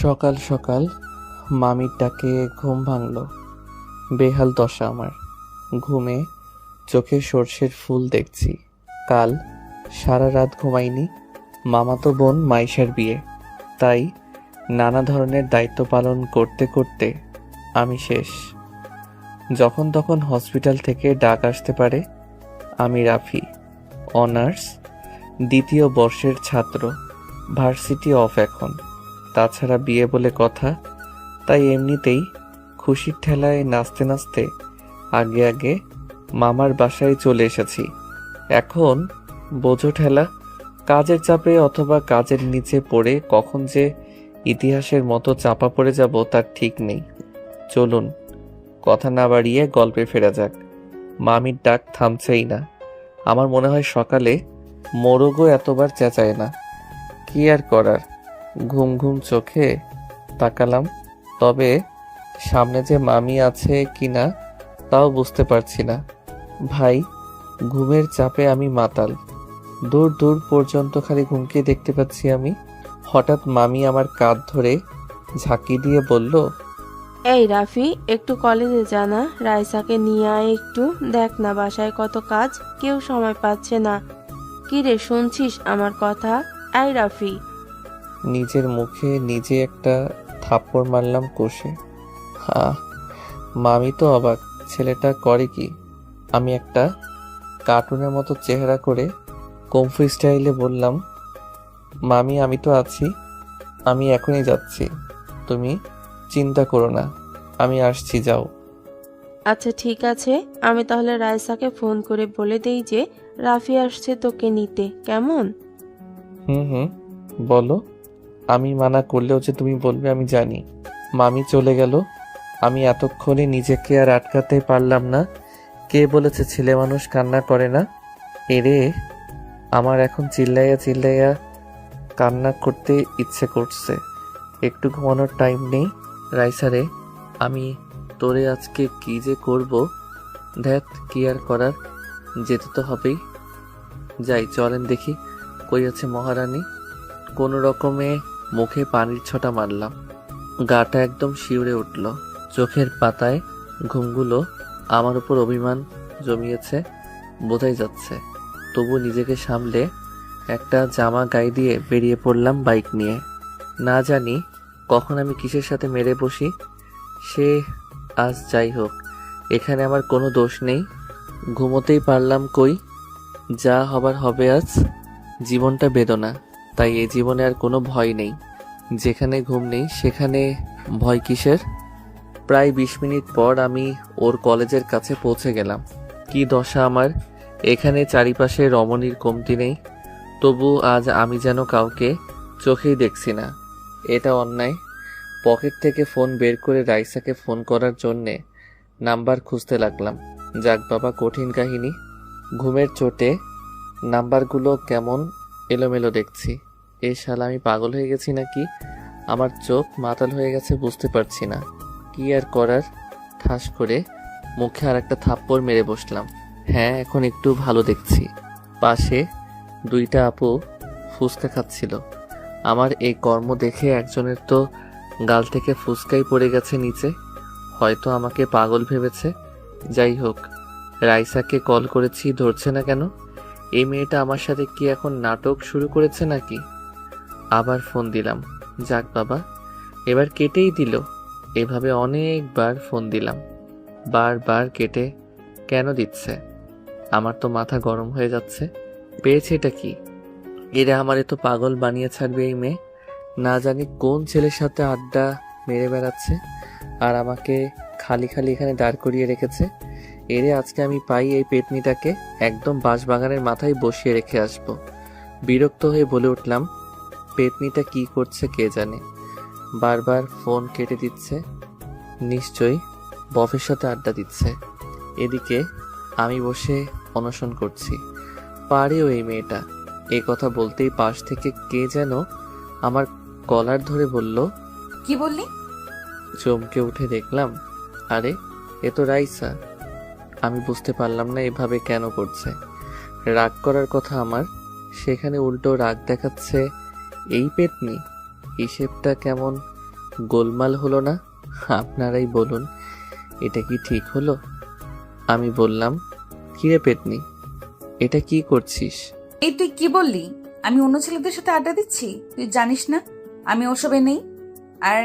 সকাল সকাল মামির ডাকে ঘুম ভাঙল। বেহাল দশা আমার। ঘুমে চোখে সর্ষের ফুল দেখছি। কাল সারা রাত ঘুমাইনি। মামাতো বোন মাইশার বিয়ে, তাই নানা ধরনের দায়িত্ব পালন করতে করতে আমি শেষ। যখন তখন হসপিটাল থেকে ডাক আসতে পারে। আমি রাফি, অনার্স দ্বিতীয় বর্ষের ছাত্র। ভার্সিটি অফ এখন। তাছাড়া বিয়ে বলে কথা, তাই এমনিতেই খুশির ঠেলায় নাচতে নাচতে আগে আগে মামার বাসায় চলে এসেছি। এখন বোঝো ঠেলা, কাজের চাপে অথবা কাজের নিচে পড়ে কখন যে ইতিহাসের মতো চাপা পড়ে যাব তার ঠিক নেই। চলুন কথা না বাড়িয়ে গল্পে ফেরা যাক। মামির ডাক থামছেই না। আমার মনে হয় সকালে মোরগও এতবার চেঁচায় না। কি আর করার, ঘুম ঘুম চোখে তাকালাম। তবে সামনে যে মামি আছে কিনা তাও বুঝতে পারছি না। ভাই, ঘুমের চাপে আমি মাতাল। দূর দূর পর্যন্ত খালি ঘুমকে দেখতে পাচ্ছি আমি। হঠাৎ মামি আমার কাঁধ ধরে ঝাঁকি দিয়ে বলল, এই রাফি, একটু কলেজে জানা, রাইসাকে নিয়ে আয় একটু। দেখ না বাসায় কত কাজ, কেউ সময় পাচ্ছে না। কি রে, শুনছিস আমার কথা? এই রাফি। নিজের মুখে নিজে একটা থাপ্পড় মারলাম কষে। হ্যাঁ, মামি তো অবাক, ছেলেটা করে কি। আমি একটা কার্টুনের মতো চেহারা করে কমফু স্টাইলে বললাম, মামি আমি তো আছি, আমি এখনই যাচ্ছি, তুমি চিন্তা করো না, আমি আসছি, যাও। আচ্ছা ঠিক আছে, আমি তাহলে রাইসাকে ফোন করে বলে দেই যে রাফি আসছে তোকে নিতে, কেমন? হুম, বলো। আমি মানা করলেও যে তুমি বলবে আমি জানি। মামি চলে গেল। আমি এতক্ষণে নিজেকে আর আটকাতে পারলাম না। কে বলেছে ছেলে মানুষ কান্না করে না? এরে, আমার এখন চিল্লাইয়া চিল্লাইয়া কান্না করতে ইচ্ছে করছে। একটু ঘুমানোর টাইম নেই। রাইসারে, আমি তোরে আজকে কি যে করব। ধ্যাত, কি আর করার, যেতে তো হবেই। যাই, চলেন দেখি কই আছে মহারানী। কোনো রকমে মুখে পানির ছটা মারলাম। গাটা একদম শিউরে উঠল। চোখের পাতায় ঘুমগুলো আমার উপর অভিমান জমিয়েছে বোঝাই যাচ্ছে। তবু নিজেকে সামলে একটা জামা গায়ে দিয়ে বেরিয়ে পড়লাম বাইক নিয়ে। না জানি কখন আমি কিসের সাথে মেরে বসি। সে আজ যাই হোক, এখানে আমার কোনো দোষ নেই। ঘুমোতেই পারলাম কই, যা হবার হবে আজ। জীবনটা বেদনা, তাই এই জীবনে আর কোনো ভয় নেই। যেখানে ঘুম নেই সেখানে ভয় কিসের। প্রায় 20 মিনিট পর আমি ওর কলেজের কাছে পৌঁছে গেলাম। কি দশা আমার, এখানে চারিপাশে রমণীর কমতি নেই, তবু আজ আমি যেন কাউকে চোখেই দেখছি না। এটা অন্যায়। পকেট থেকে ফোন বের করে রাইসাকে ফোন করার জন্যে নাম্বার খুঁজতে লাগলাম। যাক বাবা, কঠিন কাহিনী। ঘুমের চোটে নাম্বারগুলো কেমন এলোমেলো দেখছি। এ শালা, আমি পাগল হয়ে গেছি নাকি? আমার চোখ মাতাল হয়ে গেছে, বুঝতে পারছি না। কি আর করার, ঠাস করে মুখে আর একটা থাপ্পড় মেরে বসলাম। হ্যাঁ, এখন একটু ভালো দেখছি। পাশে দুইটা আপু ফুচকা খাচ্ছিল। আমার এই কর্ম দেখে একজনের তো গাল থেকে ফুচকাই পড়ে গেছে নিচে। হয়তো আমাকে পাগল ভেবেছে। যাই হোক, রাইসাকে কল করেছি, ধরছে না কেন? এই মেয়েটা আমার সাথে কি এখন নাটক শুরু করেছে নাকি? আবার ফোন দিলাম। যাক বাবা, এবার কেটেই দিল। এভাবে অনেকবার ফোন দিলাম, বারবার কেটে কেন দিচ্ছে? আমার তো মাথা গরম হয়ে যাচ্ছে। পেয়েছে এটা কি? এরা আমারে তো পাগল বানিয়ে ছাড়বে এই মেয়ে। না জানি কোন ছেলের সাথে আড্ডা মেরে বেড়াচ্ছে আর আমাকে খালি খালি এখানে দাঁড় করিয়ে রেখেছে। এরে আজকে আমি পাই এই পেতনিটাকে একদম বাঁশবাগানের মাথায় বসিয়ে রেখে আসব। বিরক্ত হয়ে বলে উঠলাম, পেতনিটা কি করছে কে জানে, বারবার ফোন কেটে দিচ্ছে। নিশ্চয়ই বফের সাথে আড্ডা দিচ্ছে। এদিকে আমি বসে অনশন করছি। পারেও এই মেয়েটা। এ কথা বলতেই পাশ থেকে কে যেন আমার কলার ধরে বলল, কি বললি? চমকে উঠে দেখলাম, আরে এ তো রাইসা। আমি বুঝতে পারলাম না এভাবে কেন করছে। রাগ করার কথা আমার, সেখানে উল্টো রাগ দেখাচ্ছে এই পেতনি। হিসেবটা কেমন গোলমাল হলো না? আপনারাই বলুন, এটা কি ঠিক হলো? আমি বললাম, কিরে পেতনি, এটা কি করছিস? এই তুই কি বললি? আমি অন্য ছেলেদের সাথে আড্ডা দিচ্ছি? তুই জানিস না আমি ওসবে নেই। আর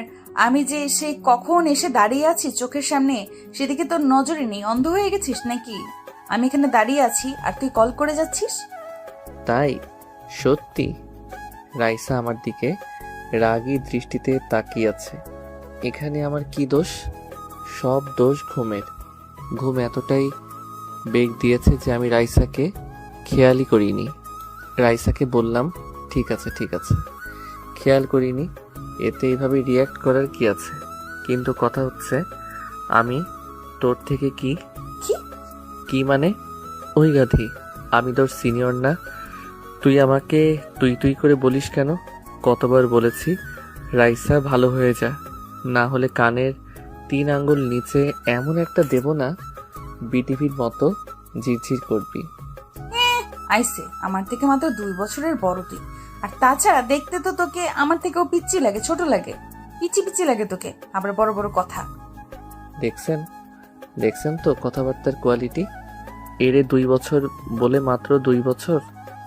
আমি যে এসে কখন এসে দাঁড়িয়ে আছি চোখের সামনে, সেদিকে তোর নজরে নেই? অন্ধ হয়ে গেছিস নাকি? আমি এখানে দাঁড়িয়ে আছি আর তুই কল করে যাচ্ছিস। তাই? সত্যি? রাইসা আমার দিকে রাগী দৃষ্টিতে তাকিয়ে আছে। এখানে আমার কি দোষ? সব দোষ ঘুমের। ঘুম এতটাই বেগ দিয়েছে যে আমি রাইসাকে খেয়ালই করিনি। রাইসাকে বললাম, ঠিক আছে ঠিক আছে, খেয়াল করিনি, এতে এইভাবে রিয়্যাক্ট করার কি আছে? কিন্তু কথা হচ্ছে, আমি তোর থেকে কি কি? কি মানে? ওই গাধি, আমি তোর সিনিয়র না? তুই আমাকে তুই তুই করে বলিস কেন? কতবার বলেছি রাইসা ভালো হয়ে যা, না হলে কানের 3 আঙ্গুল নিচে এমন একটা দেব না, বিটিভির মতো ঝিরঝির করবি। আইসে, আমার থেকে মাত্র 2 বছরের বড় তুই। আর তাছাড়া দেখতে তো তোকে আমার থেকেও পিচ্চি লাগে, ছোট লাগে, পিচি পিচি লাগে তোকে, আবার বড় বড় কথা। দেখছেন দেখছেন তো কথাবার্তার কোয়ালিটি? এরে 2 বছর বলে মাত্র 2 বছর?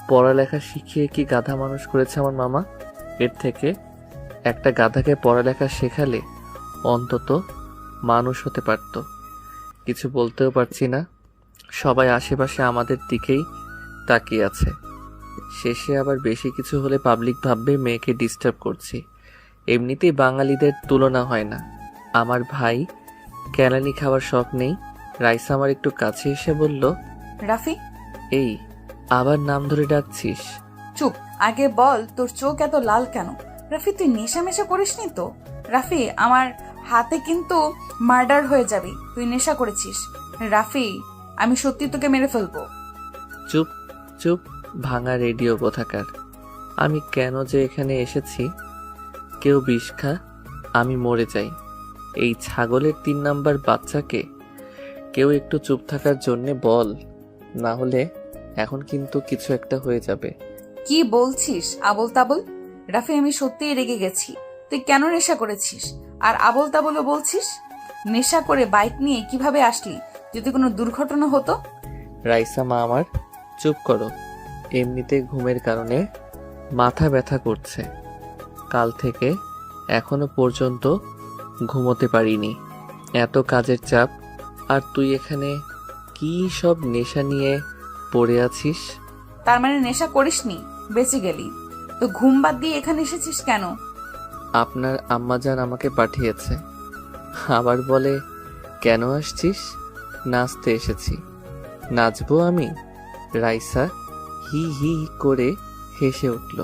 পড়ালেখা শিখিয়ে কি গাধা মানুষ করেছে আমার মামা? এর থেকে একটা গাধাকে পড়ালেখা শেখালে অন্তত মানুষ হতে পারত। কিছু বলতেও পারছি না, সবাই আশেপাশে আমাদের দিকেই তাকিয়ে আছে। শেষে আবার বেশি কিছু হলে পাবলিক ভাববে মেয়েকে ডিস্টার্ব করছি। এমনিতেই বাঙালিদের তুলনা হয় না। আমার ভাই কেলানি খাওয়ার শখ নেই। রাইসা আমার একটু কাছে এসে বলল, রাফি, এই আবার নাম ধরে ডাকছিস? চুপ। আগে বল তোর চোখ এত লাল কেন? রাফি, তুই নেশা মেশা করিসনি তো? রাফি, আমার হাতে কিন্তু মার্ডার হয়ে যাবি। তুই নেশা করেছিস রাফি, আমি সত্যি তোকে মেরে ফেলবো। চুপ চুপ, ভাঙা রেডিও কোথাকার। আমি কেন যে এখানে এসেছি? কেউ বিষ খা, আমি মরে যাই। এই ছাগলের 3 নাম্বার বাচ্চাকে কেউ একটু চুপ থাকার জন্যে বল, না হলে এখন কিন্তু কিছু একটা হয়ে যাবে। কি বলছিস আবল তাবল? রাফি, আমি সত্যিই রেগে গেছি। তুই কেন নেশা করেছিস আর আবল তাবলও বলছিস? নেশা করে বাইক নিয়ে কিভাবে আসলি? যদি কোনো দুর্ঘটনা হতো? রাইসা মা আমার, চুপ করো। এমনিতে ঘুমের কারণে মাথা ব্যথা করছে। কাল থেকে এখনো পর্যন্ত ঘুমোতে পারিনি, এত কাজের চাপ। আর তুই এখানে কি সব নেশা নিয়ে পড়ে আছিস? তার মানে নেশা করিসনি, বেঁচে গেলি। তো ঘুম বাদ দিয়ে এখানে এসেছিস কেন? আপনার আম্মাজান আমাকে পাঠিয়েছে। আবার বলে, কেন আসছিস? নাচতে এসেছি। নাচবো আমি? রাইসা হি হি করে হেসে উঠল।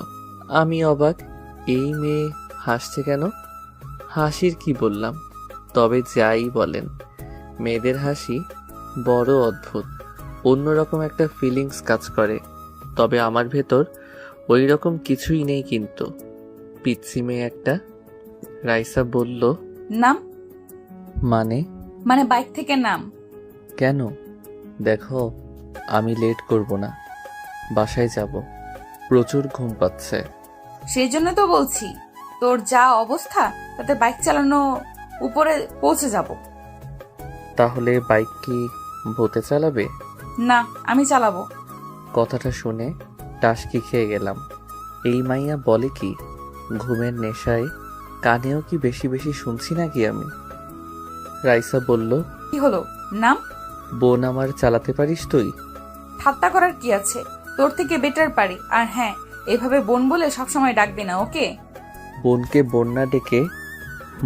আমি অবাক, এই মেয়ে হাসছে কেন? হাসির কি বললাম? তবে যাই বলেন, মেয়েদের হাসি বড় অদ্ভুত, অন্যরকম একটা ফিলিংস কাজ করে। তবে আমার ভেতর ওই রকম কিছুই নেই কিন্তু। পিচ্ছি মেয়ে একটা। রাইসা বলল, নাম? মানে? মানে বাইক থেকে নাম। কেন? দেখো, আমি লেট করব না, বাসায় যাব। প্রচুর ঘুম পাচ্ছে। সেই জন্য তো বলছি, তোর যা অবস্থা তাতে বাইক চালানো উপরে পৌঁছে যাব। তাহলে বাইক কি ভূতে চালাবে? না, আমি চালাবো। কথাটা শুনে টাসকি খেয়ে গেলাম। এই মাইয়া বলে কি? ঘুমের নেশায় কানেও কি বেশি বেশি শুনছি নাকি আমি? রাইসা বলল, কি হলো? নাম? বোন আমার চালাতে পারিস তুই? ঠাট্টা করার কি আছে? তোর থেকে বেটার পারি। আর হ্যাঁ, এভাবে বোন বলে সবসময় ডাকবি না, ওকে? বোনকে বোন না ডেকে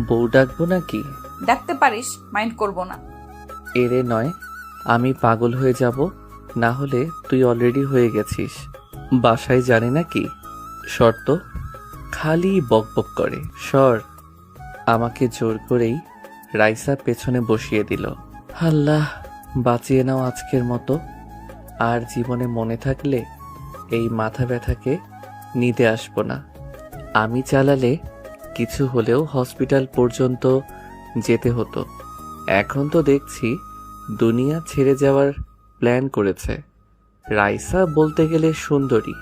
বউ ডাকবো নাকি? ডাকতে পারিস, মাইন্ড করব না। এরে নয়, আমি পাগল হয়ে যাব। না হলে তুই অলরেডি হয়ে গেছিস। বাসায় জানে নাকি? শর্ত খালি বকবক করে। সর। আমাকে জোর করেই রাইসা পেছনে বসিয়ে দিল। আল্লাহ, বাঁচিয়ে নাও আজকের মতো। আর জীবনে মনে থাকলে এই মাথা ব্যথাকে নিতে আসবো না। আমি চালালে কিছু হলেও হসপিটাল পর্যন্ত যেতে হতো। এখন তো দেখছি দুনিয়া ছেড়ে যাওয়ার প্ল্যান করেছে। রাইসা বলতে গেলে সুন্দরী,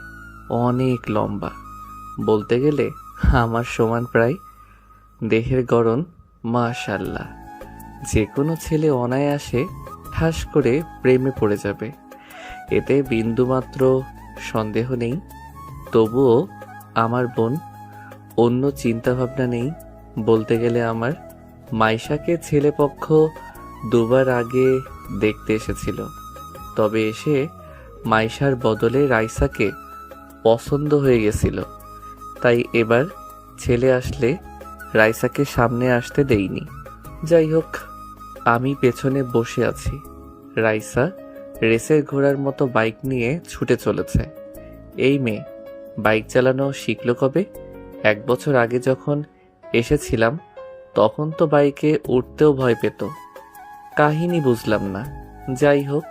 অনেক লম্বা, বলতে গেলে আমার সমান প্রায়। দেহের গড়ন মাশাল্লাহ, যে কোনো ছেলে অনায়াসে ঠাস করে প্রেমে পড়ে যাবে, এতে বিন্দুমাত্র সন্দেহ নেই। তবুও আমার বোন, অন্য চিন্তাভাবনা নেই। বলতে গেলে আমার মাইশাকে ছেলেপক্ষ দুবার আগে দেখতে এসেছিল, তবে এসে মাইশার বদলে রাইসাকে পছন্দ হয়ে গেছিল। তাই এবার ছেলে আসলে রাইসাকে সামনে আসতে দেইনি। যাই হোক, আমি পেছনে বসে আছি। রাইসা রেসের ঘোড়ার মতো বাইক নিয়ে ছুটে চলেছে। এই মেয়ে বাইক চালানো শিখলো কবে? 1 বছর আগে যখন এসেছিলাম তখন তো বাইকে উঠতেও ভয় পেত। কাহিনী বুঝলাম না। যাই হোক,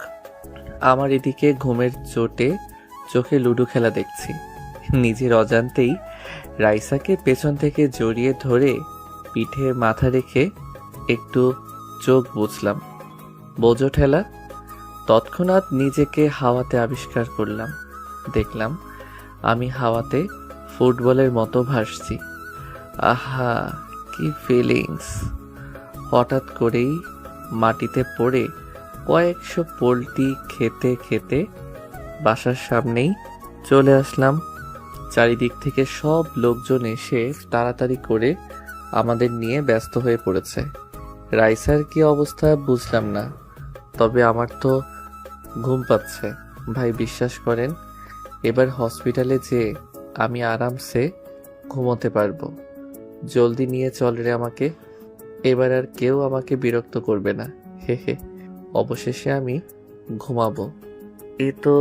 আমার এদিকে ঘুমের চোটে চোখে লুডো খেলা দেখছি। নিজের অজান্তেই রাইসাকে পেছন থেকে জড়িয়ে ধরে পিঠে মাথা রেখে একটু চোখ বুঝলাম। বোঝো ঠেলা। তৎক্ষণাৎ নিজেকে হাওয়াতে আবিষ্কার করলাম। দেখলাম আমি হাওয়াতে ফুটবলের মতো ভাসছি। আহা, কি ফিলিংস! হঠাৎ করেই মাটিতে পড়ে কয়েকশো পোল্টি খেতে খেতে বাসার সামনেই চলে আসলাম। চারিদিক থেকে সব লোকজন এসে তাড়াতাড়ি করে আমাদের নিয়ে ব্যস্ত হয়ে পড়েছে। রাইসার কি অবস্থা বুঝলাম না, তবে আমার তো ঘুম পাচ্ছে। ভাই বিশ্বাস করেন, এবার হসপিটালে যেয়ে আমি আরামসে ঘুমোতে পারবো। জলদি নিয়ে চল রে আমাকে, এবার আর কেউ আমাকে বিরক্ত করবে না। হে হে, অবশেষে আমি ঘুমাবো। এ তো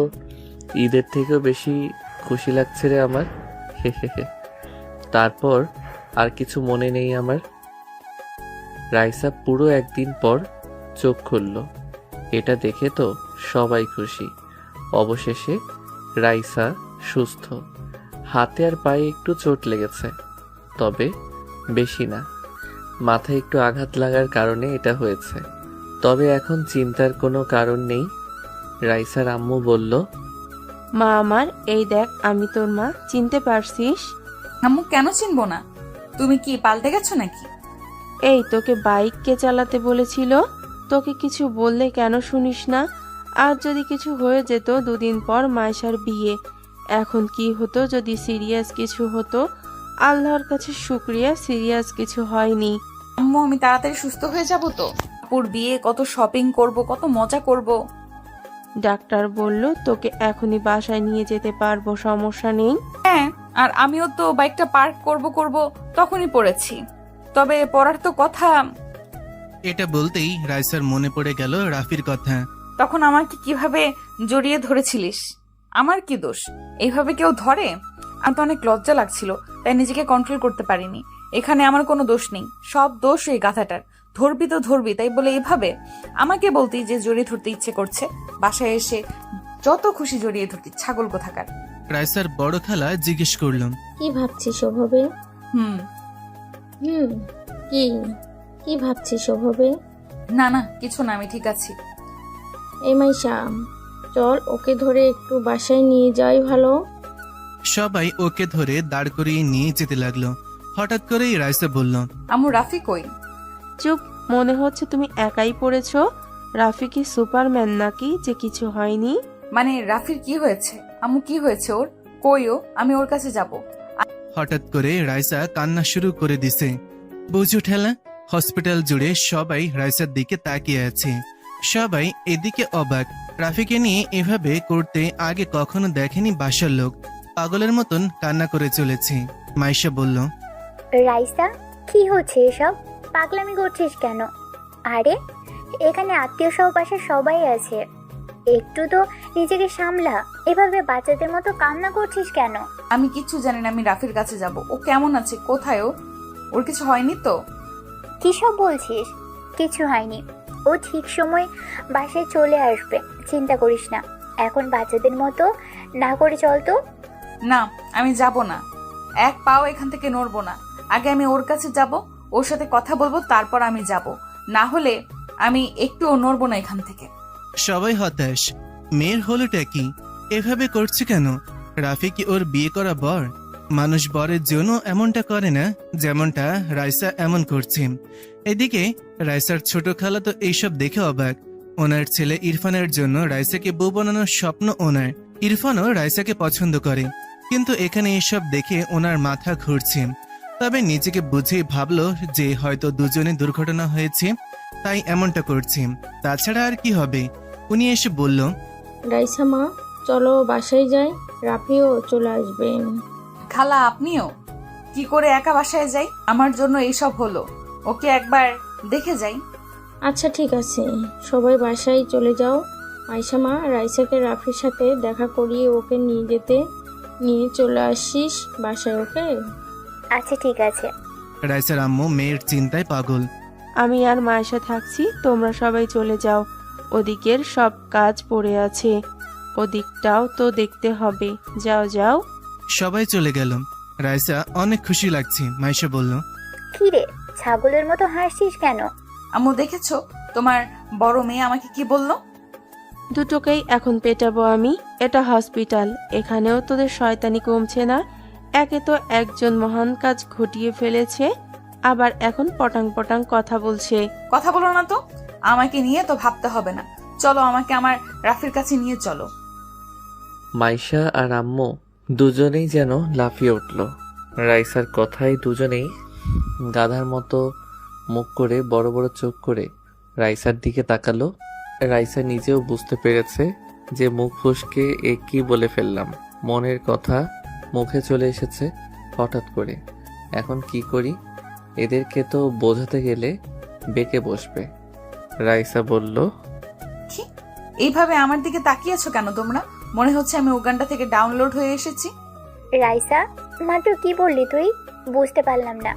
ঈদের থেকেও বেশি খুশি লাগছে রে আমার। হে হে হে। তারপর আর কিছু মনে নেই আমার। রাইসা পুরো 1 দিন পর চোখ খুলল। এটা দেখে তো সবাই খুশি। অবশেষে রাইসা সুস্থ। হাতে আর পায়ে একটু চোট লেগেছে, তবে বেশি না। মাথায় একটু আঘাত লাগার কারণে এটা হয়েছে, তবে এখন চিন্তার কোনো কারণ নেই। রাইসার আম্মু বলল, মা আমার, এই দেখ আমি তোর মা, চিনতে পারছিস? আম্মু কেন চিনবো না? তুমি কি পাল্টে গেছো নাকি? এই তোকে বাইক কে চালাতে বলেছিল? তোকে কিছু বললে কেন শুনিস না? আর যদি কিছু হয়ে যেত 2 দিন পর মাইশার বিয়ে, এখন কি হতো যদি সিরিয়াস কিছু হতো? আল্লাহর কাছে শুক্রিয়া, সিরিয়াস কিছু হয়নি। আম্মু, আমি তাড়াতাড়ি সুস্থ হয়ে যাব তো। আপুর বিয়ে, কত শপিং করব, কত মজা করব। ডাক্তার বলল তোকে এখনই বাসায় নিয়ে যেতে পারবো, সমস্যা নেই। হ্যাঁ, আর আমিও তো বাইকটা পার্ক করব তখনই পড়েছি। তবে পড়ার তো কথা। এটা বলতেই রাইসার মনে পড়ে গেল রাফির কথা। তখন আমাকে কিভাবে জড়িয়ে ধরেছিলিস? আমার কি দোষ? এইভাবে কেউ ধরে? আমার তো অনেক লজ্জা লাগছিল, তাই নিজেকে কন্ট্রোল করতে পারিনি। এখানে আমার কোনো দোষ নেই, সব দোষ এই গাধাটার। ধরবি তো ধরবি, তাই বলে এভাবে আমাকে বলতি যে জড়িয়ে ধরতে ইচ্ছে করছে। বাসায় এসে যত খুশি জড়িয়ে ধরতি, ছাগল কোথাকার। রাইসার বড় খালা জিজ্ঞেস করলাম, কি ভাবছিস ওভাবে? হুম হুম, কি কি ভাবছিস ওভাবে? না না, কিছু না, আমি ঠিক আছি। এই মাইশা, চল ওকে ধরে একটু বাসায় নিয়ে যাই ভালো। সবাই ওকে ধরে দাঁড় করিয়ে নিয়ে যেতে লাগলো। হঠাৎ করেই রাইসা বলল, আম্মু, রাফি কই? চুপ, মনে হচ্ছে তুমি একাই পড়েছো। রাফি কি সুপারম্যান নাকি যে কিছু হয়নি? মানে রাফির কি হয়েছে? আম্মু, কি হয়েছে ওর? কইও, আমি ওর কাছে যাব। হঠাৎ করে রাইসা কান্না শুরু করে দিছে। বুঝু ঠেলা। হসপিটাল জুড়ে সবাই রাইসার দিকে তাকিয়ে আছে। সবাই এদিকে অবাক। রাফিকে নিয়ে এভাবে করতে আগে কখনো দেখেনি বাসার লোক। পাগলের মতন কান্না করে চলেছে। মাইশা বলল, রাইসা, কি হচ্ছে এসব? পাগলামি করছিস কেন? আরে এখানে আত্মীয় সহ পাশে সবাই আছে, একটু তো নিজেকে সামলা। এভাবে বাচ্চাদের মতো কান্না করছিস কেন? আমি কিচ্ছু জানি না, আমি রাফির কাছে যাব। ও কেমন আছে? কোথায় ও? ওর কিছু হয়নি তো? কিসব বলছিস? কিছু হয়নি, ও ঠিক সময় বাসায় চলে আসবে, চিন্তা করিস না। এখন বাচ্চাদের মতো না করে চল তো। না, আমি যাব না, এক পাও এখান থেকে নড়বো না। আগে আমি ওর কাছে যাব, ওর সাথে কথা বলবো, তারপর আমি যাব। না হলে আমি একটুও নড়বো না এখান থেকে। সবাই হতাশ। মেয়ের হলোটা কি? এভাবে করছে কেন? রাফি কি ওর বিয়ে করা বর? মানুষ বরের জন্য এমনটা করে না, যেমনটা রাইসা এমন করছে। এদিকে রাইসার ছোট খালা তো এইসব দেখে অবাক। ওনার ছেলে ইরফানের জন্য রাইসাকে বউ বানানোর স্বপ্ন ওনার। ইরফানও রাইসাকে পছন্দ করে, কিন্তু এখানে এসব দেখে ওনার মাথা ঘুরছে। তবে নিজেকে বুঝেই ভাবলো যে হয়তো দুজনে দুর্ঘটনা হয়েছে, তাই এমনটা করছে। তাছাড়া আর কি হবে। উনি এসে বলল, রাইসা মা, চলো বাসায় যাই, রাফিও চলে আসবেন। খালা আপনিও? কি করে একা বাসায় যাই? আমার জন্য এইসব হলো, ওকে একবার দেখে যাই। আচ্ছা ঠিক আছে, সবাই বাসায় চলে যাও। মাইশা মা, রাইসাকে রাফির সাথে দেখা করিয়ে ওকে নিয়ে চলে আসিস বাসায়, ওকে? আচ্ছা ঠিক আছে। রাইসার আম্মু মেয়ের চিন্তায় পাগল। আমি আর মায়েশা থাকছি, তোমরা সবাই চলে যাও। ওদিকের সব কাজ পড়ে আছে, ওদিকটাও তো দেখতে হবে। যাও যাও। সবাই চলে গেল। রাইসা অনেক খুশি লাগছে। মাইশা বলল, কি রে, ছাগলের মতো হাসছিস কেন? আম্মু দেখেছো তোমার বড় মেয়ে আমাকে কি বললো? দুটোকেই এখন পেটাবো আমি। এটা হসপিটাল, এখানেও তোদের শয়তানি কমছে না। একে তো একজন মহান কাজ ঘটিয়ে ফেলেছে, আবার এখন পটাং পটাং কথা বলছে। কথা বলো না তো, আমাকে নিয়ে তো ভাবতে হবে না। চলো আমাকে আমার রাফির কাছে নিয়ে চলো। মাইশা আর আম্মু দুজনেই যেন লাফিয়ে উঠল। রাইসার কথায় দুজনেই গাধার মতো মুখ করে বড় বড় চোখ করে রাইসার দিকে তাকালো। রাইসা নিজেও বুঝতে পেরেছে যে মুখ ফসকে কি বলে ফেললাম। মনের কথা মুখে চলে এসেছে হঠাৎ করে। এখন কি করি? এদেরকে তো বোঝাতে গেলে বেঁকে বসবে। রাইসা বলল, কি এইভাবে আমার দিকে তাকিয়েছো কেন তোমরা? মনে হচ্ছে আমি উগান্ডা থেকে ডাউনলোড হয়ে এসেছি। রাইসা, মাত্র কি বললি তুই? বুঝতে পারলাম না।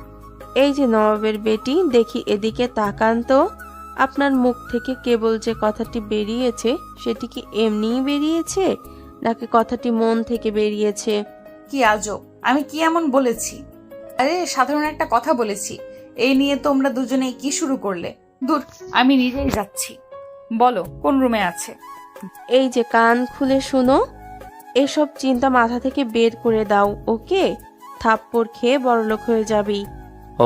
এই যে নবাবের বেটি, দেখি এদিকে তাকান তো। আপনার মুখ থেকে কেবল যে কথাটি বেরিয়েছে সেটি কি এমনিই বেরিয়েছে, নাকি কথাটি মন থেকে বেরিয়েছে? কি আজব, আমি কি এমন বলেছি? আরে সাধারণ একটা কথা বলেছি। এই নিয়ে তোমরা দুজনেই কি শুরু করলে? দূর, আমি নিজেই যাচ্ছি। বলো কোন রুমে আছে? এই যে কান খুলে শুনো, এসব চিন্তা মাথা থেকে বের করে দাও, ওকে? থাপ্পড় খেয়ে বড়লোক হয়ে যাবি।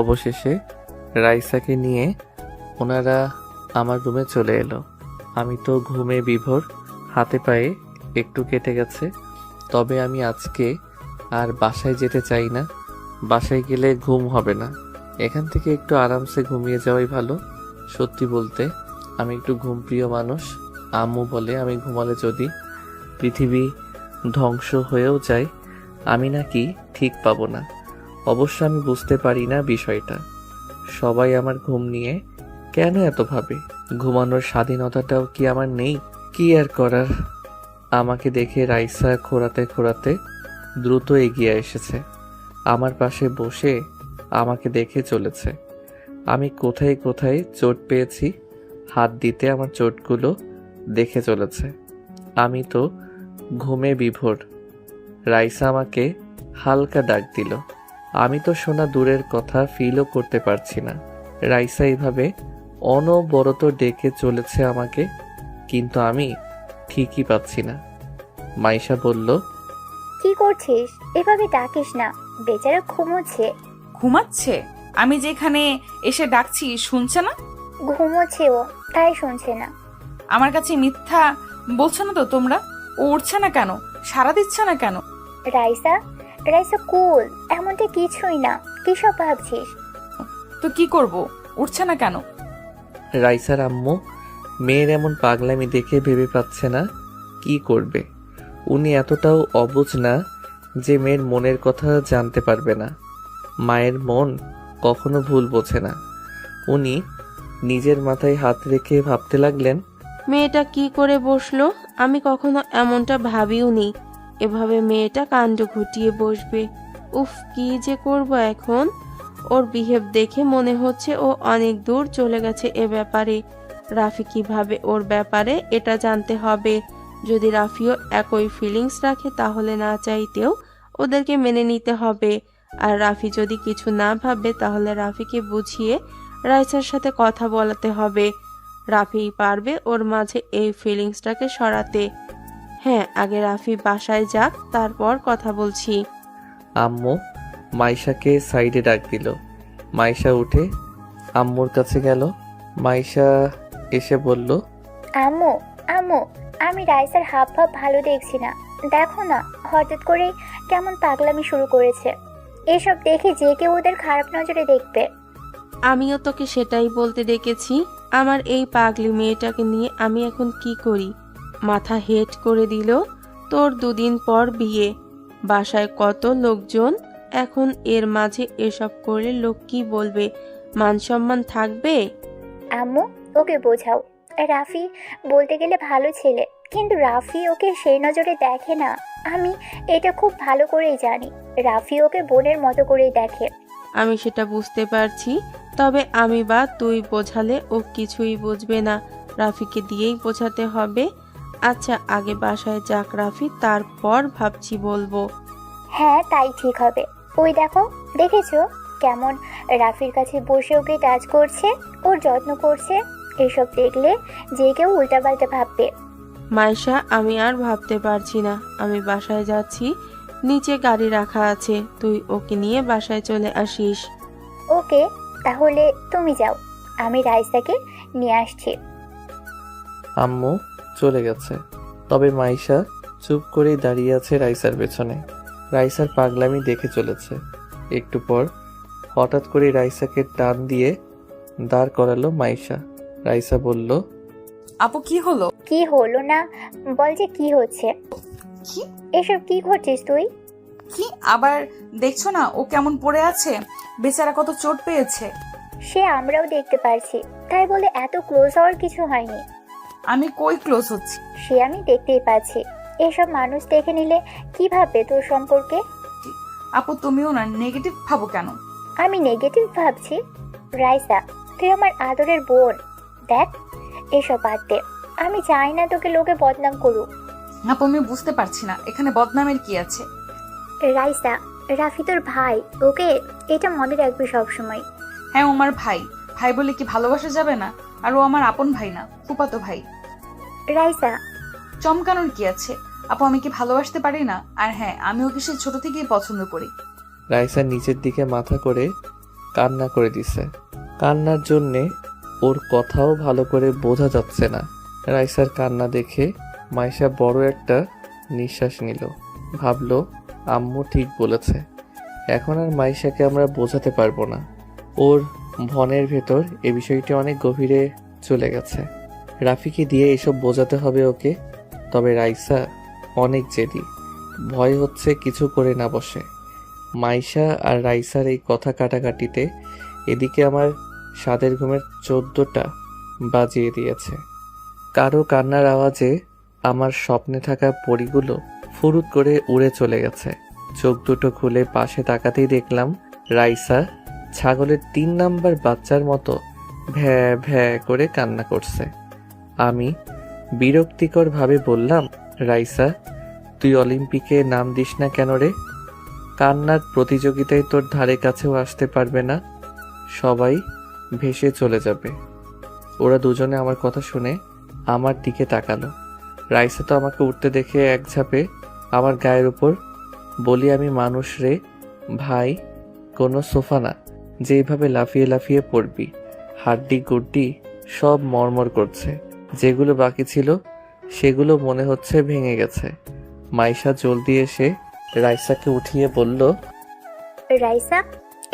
অবশেষে রাইসাকে নিয়ে ওনারা আমার রুমে চলে এলো। আমি তো ঘুমে বিভোর, হাতে পায়ে একটু কেটে গেছে। তবে আমি আজকে আর বাসায় যেতে চাই না। বাসায় গেলে ঘুম হবে না। এখান থেকে একটু আরামসে ঘুমিয়ে যাওয়াই ভালো। সত্যি বলতে আমি একটু ঘুমপ্রিয় মানুষ। আম্মু বলে আমি ঘুমালে যদি পৃথিবী ধ্বংস হয়েও যায় আমি নাকি ঠিক পাবো না। অবশ্য আমি বুঝতে পারি না বিষয়টা। সবাই আমার ঘুম নিয়ে কেন এত ভাবে? ঘুমানোর স্বাধীনতাটাও কি আমার নেই? কি আর করার। আমাকে দেখে রাইসা খোঁড়াতে খোঁড়াতে দ্রুত এগিয়ে এসেছে। আমার পাশে বসে আমাকে দেখে চলেছে। আমি কোথায় কোথায় চোট পেয়েছি হাত দিতে আমার চোটগুলো দেখে চলেছে। আমি তো ঘুমে বিভোর। রাইসা আমাকে হালকা ডাক দিল। আমি তো শোনা দূরের কথা ফিলও করতে পারছি না। রাইসা এইভাবে অনবরত ডেকে চলেছে আমাকে, কিন্তু আমি ঠিকই পাচ্ছি না। মাইশা বলল, কি করছিস? এভাবে ডাকিস না, বেচারা ঘুমোচ্ছে। ঘুমাচ্ছে? আমি যেখানে এসে ডাকছি শুনছে না? ঘুমোচ্ছে ও, তাই শুনছে না। আমার কাছে মিথ্যা বলছো না তো তোমরা? ও উঠছে না কেন? সাড়া দিচ্ছে না কেন? রাইসা, রাইসা কুল, এমনটা কিছুই না। কি সব ভাবছিস? তো কি করব? উঠছে না কেন? রাইসার আম্মু মেয়ের এমন পাগলামি দেখে ভেবে পাচ্ছে না কি করবে। উনি এতটাও অবুঝ না যে মেয়ের মনের কথা জানতে পারবে না। মায়ের মন কখনো ভুল বোঝে না। উনি নিজের মাথায় হাত রেখে ভাবতে লাগলেন, মেয়েটা কি করে বসলো? আমি কখনো এমনটা ভাবিওনি, এভাবে মেয়েটা কাণ্ড ঘটিয়ে বসবে। উফ, কি যে করব এখন। ওর বিহেভ দেখে মনে হচ্ছে ও অনেক দূর চলে গেছে এ ব্যাপারে। রাফি কিভাবে ওর ব্যাপারে এটা জানতে হবে। যদি রাফিও একই ফিলিংস রাখে তাহলে না চাইতেও ওদেরকে মেনে নিতে হবে। আর রাফি যদি কিছু না ভাবে তাহলে রাফিকে বুঝিয়ে রাইসার সাথে কথা বলাতে হবে। রাফি পারবে ওর মাঝে এই ফিলিংসটাকে সরাতে। হ্যাঁ, আগে রাফি বাসায় যাক, তারপর কথা বলছি। আম্মু মাইশাকে সাইডে ডাক দিল। মাইশা উঠে আম্মুর কাছে গেল। মাইশা এসে বলল, আম্মু আম্মু, আমি রাইসার হাব ভাব ভালো দেখছি না। দেখো না, হঠাৎ করে কেমন পাগলামি শুরু করেছে। এসব দেখে যে কেউ ওদের খারাপ নজরে দেখবে। আমিও তোকে সেটাই বলতে ডেকেছি। আমার এই পাগলি মেয়েটাকে নিয়ে আমি এখন কি করি? মাথা হেট করে দিল। তোর 2 দিন পর বিয়ে, বাসায় কত লোকজন, এখন এর মাঝে এসব করলে লোক কি বলবে? মান সম্মান থাকবে? আম্মু, ওকে বোঝাও। রাফি বলতে গেলে ভালো ছেলে, কিন্তু রাফি ওকে সেই নজরে দেখে না। আমি এটা খুব ভালো করেই জানি। রাফি ওকে বোনের মতো করেই দেখে। আমি সেটা বুঝতে পারছি, তবে আমি বা তুই বোঝালে ও কিছুই বুঝবে না। রাফিকে দিয়েই বোঝাতে হবে। আচ্ছা, আগে বাসায় যাক রাফি, তারপর ভাবছি বলবো। হ্যাঁ, তাই ঠিক হবে। ওই দেখো, দেখেছো কেমন রাফির কাছে বসে ওকে টাচ করছে, ওর যত্ন করছে। এসব দেখলে যে কেউ উল্টাপাল্টা ভাববে। মাইশা, আমি আর ভাবতে পারছি না। আমি বাসায় যাচ্ছি, নিচে গাড়ি রাখা আছে, তুই ওকে নিয়ে বাসায় চলে আসিস। ওকে, তাহলে তুমি যাও, আমি রাইসাকে নিয়ে আসছি। আম্মু চলে গেছে। তবে মাইশা চুপ করেই দাঁড়িয়ে আছে রাইসার পেছনে। রাইসার পাগলামি দেখে চলেছে। একটু পর হঠাৎ করে রাইসাকে টান দিয়ে দাঁড় করালো মাইশা। রাইসা বলল, আপু কি হলো? কি হলো না বল, যে কি হচ্ছে? কি এসব কি করছিস তুই? কি আবার দেখছো না ও কেমন পড়ে আছে? বেচারা কত চোট পেয়েছে। সে আমরাও দেখতে পারছি, তাই বলে এত ক্লোজ হওয়ার কিছু হয়নি। আমি কই ক্লোজ হচ্ছি? সে আমি দেখতেই পাচ্ছি। এসব মানুষ দেখে নিলে কি ভাববে তোর সম্পর্কে? আপু তুমিও না নেগেটিভ ভাবো কেন? আমি নেগেটিভ ভাবছি? রাইসা, তুই আমার আদরের বোন। দেখ, এসব বাদ দে। আমি চাই না তোকে লোকে বদনাম করুক। আপু আমি বুঝতে পারছি না এখানে বদনামের কি আছে। রাইসা, রাফি তোর ভাই, ওকে এটা মনে রাখবি সবসময়। হ্যাঁ, ও আমার ভাই। ভাই বলে কি ভালোবাসা যাবে না? আর ও আমার আপন ভাই না, ফুফাতো ভাই। রাইসা, চমকানোর কি আছে? আপু আমি কি ভালোবাসতে পারি না? আর হ্যাঁ, আমি ওকে সেই ছোট থেকেই পছন্দ করি। রাইসা নিচের দিকে মাথা করে কান্না করে দিছে। কান্নার জন্যে ওর কথাও ভালো করে বোঝা যাচ্ছে না। রাইসার কান্না দেখে মাইশা বড় একটা নিঃশ্বাস নিল। ভাবলো আম্মু ঠিক বলেছে, এখন আর মাইশাকে আমরা বোঝাতে পারবো না। ওর ভনের ভেতর এ বিষয়টি অনেক গভীরে চলে গেছে। রাফিকে দিয়ে এসব বোঝাতে হবে ওকে। তবে রাইসা অনেক জেদি, ভয় হচ্ছে কিছু করে না বসে। মাইশা আর রাইসার এই কথা কাটাকাটিতে এদিকে আমার সাদের ঘুমের 14টা বাজিয়ে দিয়েছে। কারো কান্নার আওয়াজে আমার স্বপ্নে থাকা পরীগুলো ফুরুত করে উড়ে চলে গেছে। চোখ দুটো খুলে পাশে তাকাতেই দেখলাম রাইসা ছাগলের 3 নাম্বার বাচ্চার মতো ভ্যা ভ্যা করে কান্না করছে। আমি বিরক্তিকর ভাবে বললাম, রাইসা তুই অলিম্পিকে নাম দিস না কেন রে? কান্নার প্রতিযোগিতায় তোর ধারে কাছেও আসতে পারবে না, সবাই ভেসে চলে যাবে। ওরা দুজনে আমার কথা শুনে আমার দিকে তাকালো। রাইসা তো আমাকে উঠতে দেখে এক ঝাপে আমার গায়ের উপর। বলি, আমি মানুষ রে ভাই, কোনো সোফা না যে এইভাবে লাফিয়ে লাফিয়ে পড়বি। হাড্ডি গুড্ডি সব মরমর করছে, যেগুলো বাকি ছিল সেগুলো মনে হচ্ছে ভেঙে গেছে। মাইশা জলদি এসে রাইসাকে উঠিয়ে বলল, রাইসা,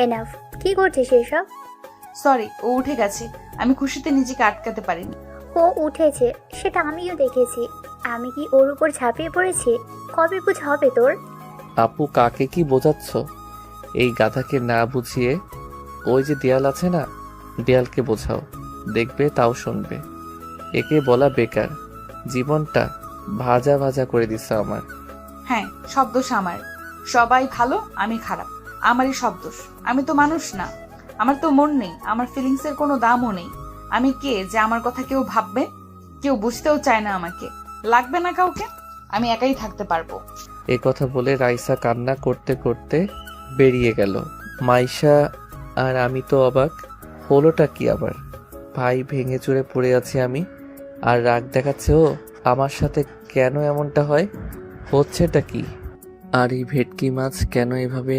এনাফ। কি করছিস এসব? সরি, ও উঠে গেছে। আমি খুশিতে নিজেকে আটকাতে পারিনি। ও উঠেছে সেটা আমিও দেখেছি। আমি কি ওর উপর ঝাঁপিয়ে পড়েছি? কবে বুঝ হবে তোর? আপু কাকে কি বোঝাচ্ছ? এই গাধাকে না বুঝিয়ে ওই যে দেয়াল আছে না, দেয়ালকে বোঝাও, দেখবে তাও শুনবে। একে বলা বেকার, জীবনটা ভাজা ভাজা করে দিচ্ছে আমার। হ্যাঁ, সব দোষ আমার। সবাই ভালো, আমি খারাপ। আমারই সব দোষ। আমি তো মানুষ না, আমার তো মন নেই, আমার ফিলিংসের কোনো দামও নেই। আমি কে যে আমার কথা কেউ ভাববে? কেউ বুঝতেও চায় না আমাকে, লাগবে না কাউকে। আমি একাই থাকতে পারবো। এ কথা বলে রাইসা কান্না করতে করতে বেরিয়ে গেল। মাইশা আর আমি তো অবাক, হলোটা কি আবার? ভাই ভেঙে চুরে পড়ে আছি আমি, আর রাগ দেখাচ্ছে ও আমার সাথে। কেন এমনটা হয়? হচ্ছেটা কি? আর এই ভেটকি মাছ কেন এভাবে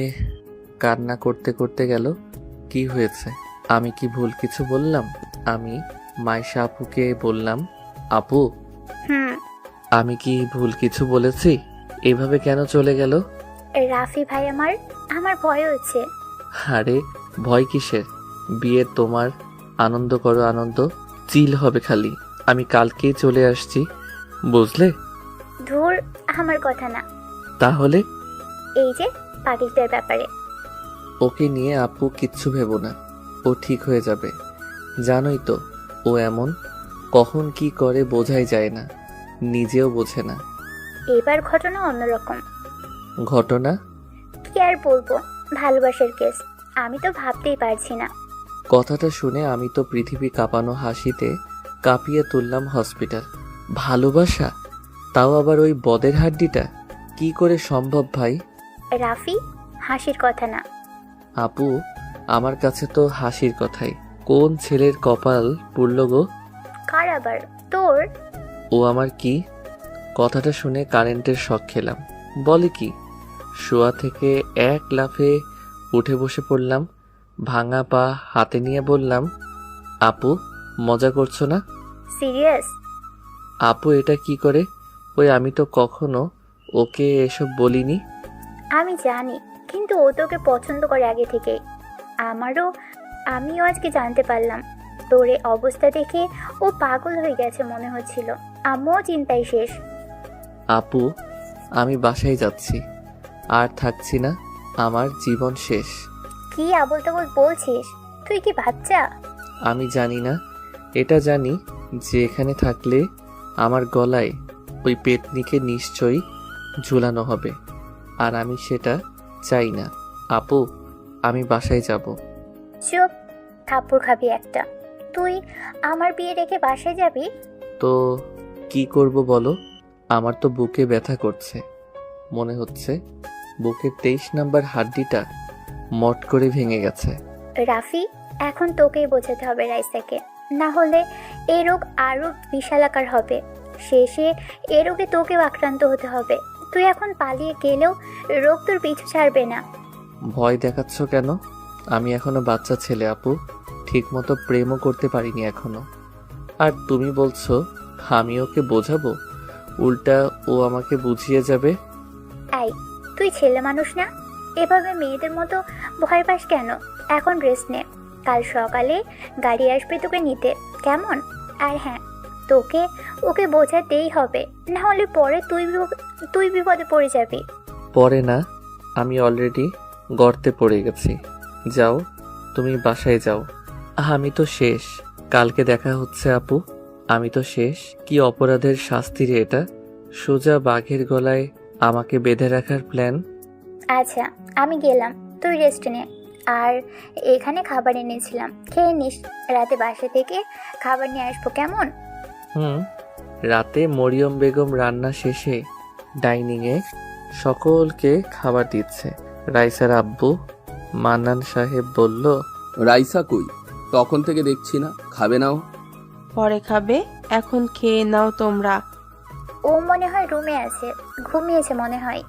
কান্না করতে করতে গেল? কি হয়েছে? আমি কি ভুল কিছু বললাম? আমি মাইশা আপুকে বললাম, আপু হুম। আমি কি ভুল কিছু বলেছি? এভাবে কেন চলে গেল? রাফি ভাই আমার আমার ভয় হচ্ছে। আরে ভয় কিসের? বিয়ে তোমার, আনন্দ করো আনন্দ, চিল হবে খালি। আমি কালকেই চলে আসছি, বুঝলে? ধুর, আমার কথা না। তাহলে এই যে পাকিস্তার ব্যাপারে। ওকে নিয়ে আপু কিচ্ছু ভেবো না, ও ঠিক হয়ে যাবে। জানোই তো ও এমন, কখন কি করে বোঝাই যায় না, নিজেও বোঝে না। এবার ঘটনা অন্যরকম। ঘটনা? কি আর বলবো, ভালোবাসার কেস। আমি তো ভাবতেই পারছি না। কথাটা শুনে আমি তো পৃথিবী কাঁপানো হাসিতে কাঁপিয়ে তুললাম হসপিটাল। ভালোবাসা? তাও আবার ওই বদের হাড্ডিটা? কি করে সম্ভব ভাই? রাফি, হাসির কথা না। আপু, আমার কাছে তো হাসির কথাই। কোন ছেলের কপাল পুড়ল গো? কার আবার? তোর? ও আমার কি? কথাটা শুনে কারেন্টের শক খেলাম। বলে কি? শোয়া থেকে এক লাফে উঠে বসে পড়লাম, ভাঙা পা হাতে নিয়ে বললাম, আপু মজা করছো না? সিরিয়াস? আপু এটা কি করে? ওই আমি তো কখনো ওকে এসব বলিনি। আমি জানি, কিন্তু ও তোকে পছন্দ করে আগে থেকে। আমিও আজকে জানতে পারলাম। তোর এই অবস্থা দেখে ও পাগল হয়ে গেছে মনে হচ্ছিল। আম্মুও চিন্তায় শেষ। আপু আমি বাসায় যাচ্ছি, আর থাকছি না, আমার জীবন শেষ। কি আবোল তাবোল বলছিস? তুই কি বাচ্চা? আমি জানি না, এটা জানি যে এখানে থাকলে আমার গলায় ওই পেতনিকে নিশ্চয়ই ঝুলানো হবে, আর আমি সেটা চাই না। আপু আমি বাসায় যাব। চুপ, থাপ্পড় খাবি একটা। তুই আমার বিয়ে রেখে বাসায় যাবি? তো কি করব বলো? আমার তো বুকে ব্যথা করছে, মনে হচ্ছে বুকের 23 নাম্বার হাড্ডিটা মট করে ভেঙে গেছে। রাফি, এখন তোকেই বোঝাতে হবে রাইসাকে, না হলে এই রোগ আরো বিশালাকার হবে। শেষে এ রোগে তোকেও আক্রান্ত হতে হবে। তুই এখন পালিয়ে গেলেও রোগ তোর পিছু ছাড়বে না। ভয় দেখাচ্ছ কেন? আমি এখনো বাচ্চা ছেলে আপু, ঠিক মতো প্রেমও করতে পারিনি এখনো। আর তুমি বলছো আমি ওকে বোঝাবো? উল্টা ও আমাকে বুঝিয়ে যাবে। এই, তুই ছেলে মানুষ না? এভাবে মেয়েদের মতো ভয় পাস কেন? এখন রেস্ট নে, কাল সকালে গাড়ি আসবে তোকে নিতে, কেমন? আর হ্যাঁ, ওকে বোঝাতেই হবে, না হলে পরে তুই বিপদে পড়ে যাবি। পরে না, আমি অলরেডি গর্তে পড়ে গেছি। যাও, তুমি বাসায় যাও। আমি তো শেষ। কালকে দেখা হচ্ছে আপু। আমি তো শেষ। কি অপরাধের শাস্তি রে এটা? সোজা বাঘের গলায় আমাকে বেঁধে রাখার প্ল্যান। আচ্ছা, আমি গেলাম, তুই রেস্ট নে। আর এখানে খাবার এনেছিলাম, খেয়ে নিস। রাতে বাসা থেকে খাবার নিয়ে আসবো, কেমন? রাতে মরিয়ম বেগম রান্না শেষে ডাইনিংয়ে সকলকে খাবার দিচ্ছে। রাইসার আব্বু মান্নান সাহেব বলল, রাইসা কই? তখন থেকে দেখছি না, খাবে নাও। পরে খাবে, এখন খেয়ে নাও তোমরা। ও মনে হয় রুমে আছে, ঘুমিয়েছে মনে হয়।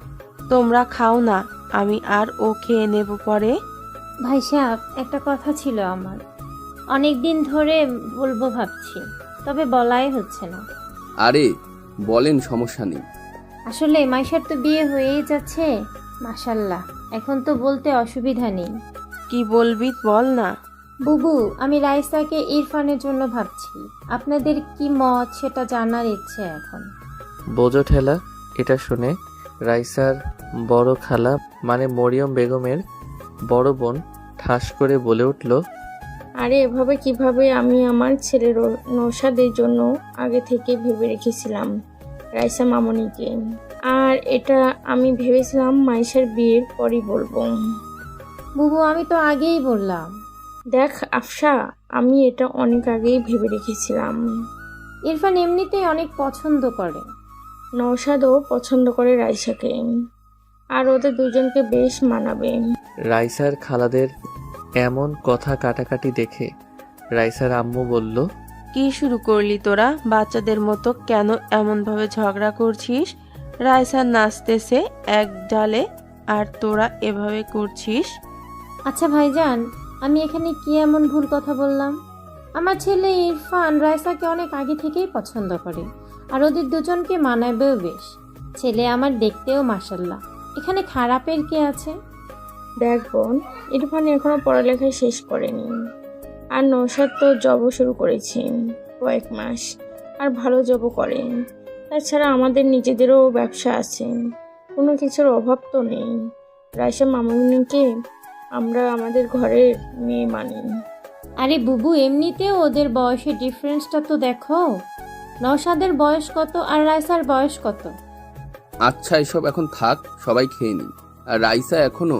তোমরা খাও না, আমি আর ও খেয়ে নেব পরে। ভাই সাহেব, একটা কথা ছিল আমার, অনেক দিন ধরে বলবো ভাবছি, তবে বলাই হচ্ছে না। আরে বলেন, সমস্যা নেই। আসলে মাইশার তো বিয়ে হয়েই যাচ্ছে, মাশাল্লাহ, এখন তো বলতে অসুবিধা নেই। কি বলবি বল না। বুবু, আমি রাইসাকে ইরফানের জন্য ভাবছি, আপনাদের কি মত সেটা জানার ইচ্ছে এখন। বোঝো ঠেলা। এটা শুনে রাইসার বড় খালা মানে মরিয়ম বেগমের বড় বোন ঠাস করে বলে উঠল, আরে এভাবে কিভাবে? আমি আমার ছেলের নৌশাদের জন্য আগে থেকে ভেবে রেখেছিলাম রাইসা মামনিকে, আর এটা আমি ভেবেছিলাম মাইশার বিয়ের পরই বলবো। বুবু, আমি তো আগেই বললাম। দেখ আফসা, আমি এটা অনেক আগেই ভেবে রেখেছিলাম। ইরফান এমনিতেই অনেক পছন্দ করে, নৌশাদও পছন্দ করে রাইসাকে, আর ওদের দুজনকে বেশ মানাবে। রাইসার খালাদের এমন কথা কাটাকাটি দেখে রাইসার আম্মু বলল, কি শুরু করলি তোরা বাচ্চাদের মতো? কেন এমন ভাবে ঝগড়া করছিস? রাইসা নাচতেছে এক ডালে আর তোরা এভাবে করছিস। আচ্ছা ভাইজান, আমি এখানে কি এমন ভুল কথা বললাম? আমার ছেলে ইরফান রাইসাকে অনেক আগে থেকেই পছন্দ করে, আর ওদের দুজনকে মানাবেও বেশ। ছেলে আমার দেখতেও মাশাল্লাহ, এখানে খারাপের কি আছে? দেখ বোন, ইরফান এখনো পড়ালেখা শেষ করেনি, আর নৌশাদ তো জবও শুরু করেছি কয়েক মাস, আর ভালো জবও করেন। তাছাড়া আমাদের নিজেদেরও ব্যবসা আছে, কোনো কিছুর অভাব তো নেই। রাইসা মামুনিকে আমরা আমাদের ঘরের মেয়ে মানি। আরে বুবু, এমনিতেও ওদের বয়সের ডিফারেন্সটা তো দেখো। নওশাদের বয়স কত আর রাইসার বয়স কত? আচ্ছা এসব এখন থাক, সবাই খেয়ে নি। আর রাইসা এখনো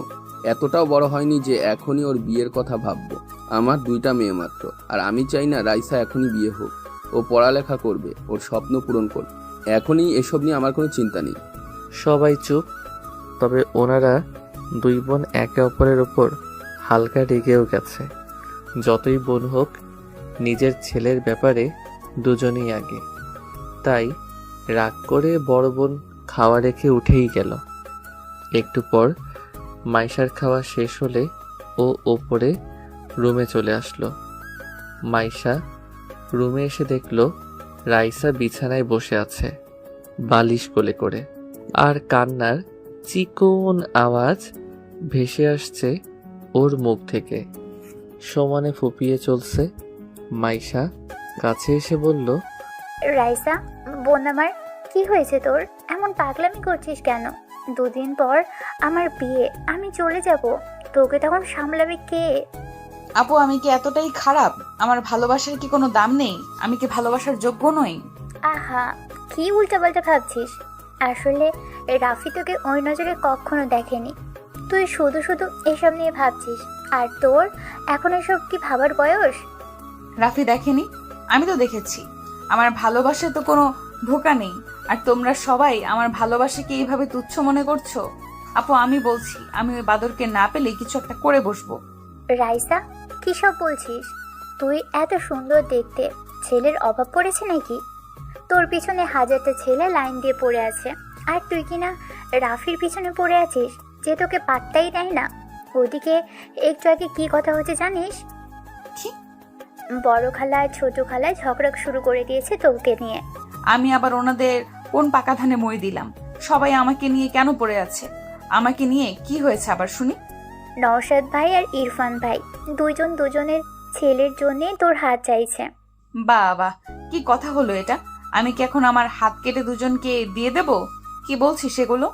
এতটাও বড় হয়নি যে এখনই ওর বিয়ের কথা ভাববো। আমার 2টা মেয়ে মাত্র, আর আমি চাই না রাইসা এখনই বিয়ে হোক। ও পড়ালেখা করবে, ওর স্বপ্ন পূরণ করবে। এখনই এসব নিয়ে আমার কোনো চিন্তা নেই। সবাই চুপ। তবে ওনারা 2 বোন একে অপরের ওপর হালকা রেগেও গেছে। যতই বোন হোক, নিজের ছেলের ব্যাপারে দুজনেই আগে। তাই রাগ করে বড় বোন খাওয়া রেখে উঠেই গেল। একটু পর মাইশার খাওয়া শেষ হলে ও ওপরে রুমে চলে আসলো। মাইশা রুমে এসে দেখলো রাইসা বিছানায় বসে আছে, বালিশ কোলে করে, আর কান্নার চিকন আওয়াজ ভেসে আসছে ওর মুখ থেকে। সমানে ফুপিয়ে চলছে। মাইশা কাছে এসে বলল, রাইসা বোন আমার, কি হয়েছে তোর? এমন পাগলামি করছিস কেন? 2 দিন পর আমার বিয়ে, আমি চলে যাব, তোকে তখন সামলাবে কে? আপু আমি কি এতটাই খারাপ? আমার ভালোবাসার কি কোনো দাম নেই? আমি কি ভালোবাসার যোগ্য নই? আহা, কি উল্টাপাল্টা ভাবছিস? আসলে রাফি তোকে ওই নজরে কখনো দেখেনি। তুই শুধু শুধু এসব নিয়ে ভাবছিস, আর তোর এখন এসব কি ভাবার বয়স? রাফি দেখেনি? আমি তো দেখেছি। আমার ভালোবাসায় তো কোনো ধোঁকা নেই, আর তোমরা সবাই আমার ভালোবাসাকে এইভাবে তুচ্ছ মনে করছো। আপু আমি বলছি, আমি ওই বাদরকে না পেলে কিছু একটা করে বসবো। রাইসা, কি সব বলছিস? তুই এত সুন্দর দেখতে, ছেলের অভাব পড়েছে নাকি? তোর পিছনে 1000টা ছেলে লাইন দিয়ে পড়ে আছে, আর তুই কিনা রাফির পিছনে পড়ে আছিস, যে তোকে পাত্তাই দেয় না। ওদিকে একটু আগে কি কথা হচ্ছে জানিস? কি? বড় খালা আর ছোট খালা ঝগড়া শুরু করে দিয়েছে তোকে নিয়ে। আমি আবার ওনাদের কোন পাকা ধানে মই দিলাম? সবাই আমাকে নিয়ে কেন পড়ে আছে? আমাকে নিয়ে কি হয়েছে আবার শুনি? নওশাদ ভাই আর ইরফান ভাই দুজন দুজনের ছেলের জন্য তোর হাত চাইছে। বাবা, কি কথা হলো এটা? আমি কি এখন আমার হাত কেটে দুজনকে দিয়ে দেব? কি বলছিস সেগুলো?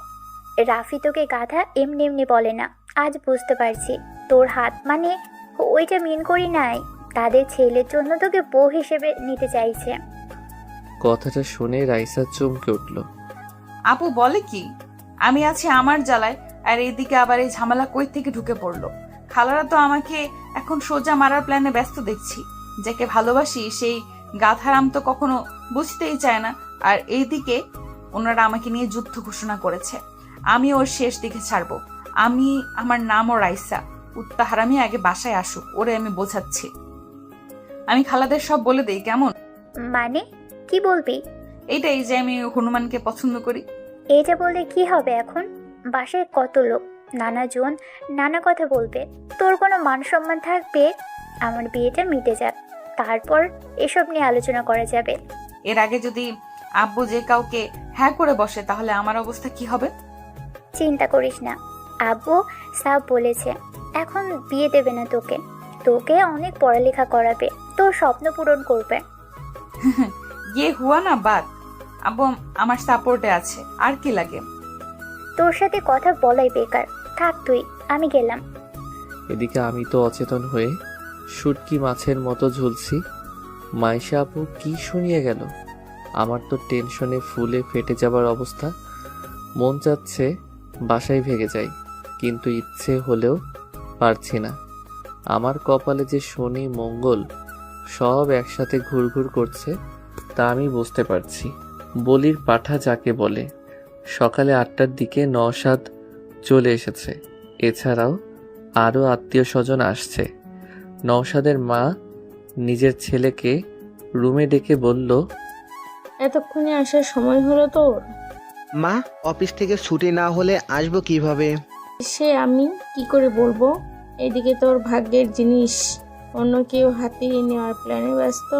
রাফি তোকে গাধা এমনি এমনি বলে না, আজ বুঝতে পারছি। তোর হাত মানে ওইটা মিন করি নাই, তাদের ছেলের জন্য তোকে বউ হিসেবে নিতে চাইছে। কথাটা শুনে রাইসা চমকে উঠল। আপু বলে কি? আমি আছি আমার জ্বালায়, আর এইদিকে আবার এই ঝামেলা কই থেকে ঢুকে পড়লো? খালারা তো আমাকে এখন সোজা মারার প্ল্যানে ব্যস্ত দেখছি। যাকে ভালোবাসি সেই গাধারাম তো কখনো বুঝতেই চায় না। আর এইদিকে ওনারা আমাকে নিয়ে যুদ্ধ ঘোষণা করেছে। আমি ওর শেষ দিকে ছাড়বো। আমার নামও রাইসা। উত্তাহারামি আগে বাসায় আসুক, ওরে আমি বোঝাচ্ছি। আমি খালাদের সব বলে দেই, কেমন? মানে কি বলবি? এইটাই যে আমি হনুমানকে পছন্দ করি। এটা বললে কি হবে এখন? বাসায় কত লোক, নানা জন নানা কথা বলবে, তোর কোনো মান সম্মান থাকবে? আমার বিয়েটা মিটে যাক, তারপর এসব নিয়ে আলোচনা করা যাবে। এর আগে যদি আব্বু যে কাউকে হ্যাঁ করে বসে, তাহলে আমার অবস্থা কি হবে? চিন্তা করিস না, আব্বু সাব বলেছে এখন বিয়ে দেবে না তোকে। তোকে অনেক পড়ালেখা করাবে, তোর স্বপ্ন পূরণ করবে। ইয়ে হুয়া না বাদ। আব্বু আমার সাপোর্টে আছে, আর কি লাগে? তোর সাথে কথা বলাই বেকার, থাক তুই, আমি গেলাম। এদিকে আমি তো অচেতন হয়ে শুটকি মাছের মতো ঝুলছি। মাইশা আপু কি শুনিয়ে গেল? আমার তো টেনশনে ফুলে ফেটে যাবার অবস্থা। মন চাচ্ছে বাসায় ভেগে যাই, কিন্তু ইচ্ছে হলেও পারছি না। আমার কপালে যে শনি মঙ্গল সব একসাথে ঘুরঘুর করছে তা আমি বুঝতে পারছি। বলির পাঠা যাকে বলে। সকালে 8টার দিকে নওশাদ চলে এসেছে। এছাড়াও আরও আত্মীয় স্বজন আসছে। নওশাদের মা নিজের ছেলেকে রুমে ডেকে বলল, এতক্ষণে আসার সময় হলো তোর? মা, অফিস থেকে ছুটি না হলে আসবো কিভাবে? সে আমি কি করে বলবো? এদিকে তোর ভাগ্যের জিনিস অন্য কেউ হাতিয়ে নেওয়ার প্ল্যানে ব্যস্ত।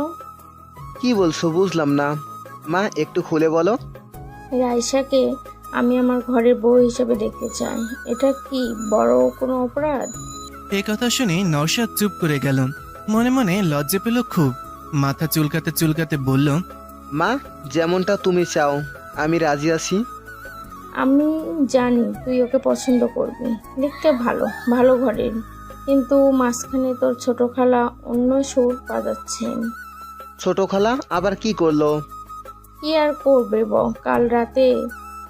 কি বলছো বুঝলাম না। মা, একটু খুলে বলো। রাইসাকে আমি আমার ঘরের বউ হিসেবে দেখতে চাই। এটা কি বড় কোনো অপরাধ? এ কথা শুনে নওশাদ চুপ করে গেল। মনে মনে লজ্জা পেল খুব। মাথা চুলকাতে চুলকাতে বলল, মা, যেমনটা তুমি চাও আমি রাজি আছি। আমি জানি তুই ওকে পছন্দ করবি, দেখতে ভালো ভালো ঘরের, কিন্তু মাঝখানে তোর ছোট খালা অন্য সুর বাজাচ্ছে। ছোট খালা আবার কি করলো? কি আর করবে কাল রাতে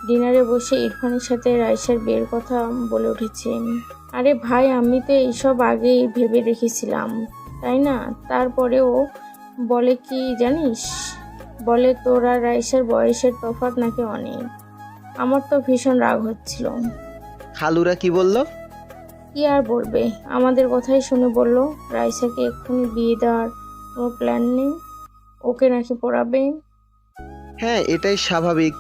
ডিনারে বসে ইরফানের সাথে রাইসার বিয়ের কথা বলে উঠেছে। আরে ভাই, আমি তো এইসব আগেই ভেবে রেখেছিলাম, তাই না? তারপরেও বলে কি জানিস, বলে তোর আর রাইসার বয়সের তফাৎ নাকি অনেক। আমার তো ভীষণ রাগ হচ্ছিল। খালুরা কি বললো? কি আর বলবে, আমাদের কথাই শুনে বলল রাইসাকে এক্ষুনি বিয়ে দেওয়ার কোনো প্ল্যান নেই, ওকে নাকি পড়াবে। হ্যাঁ, এটাই স্বাভাবিক।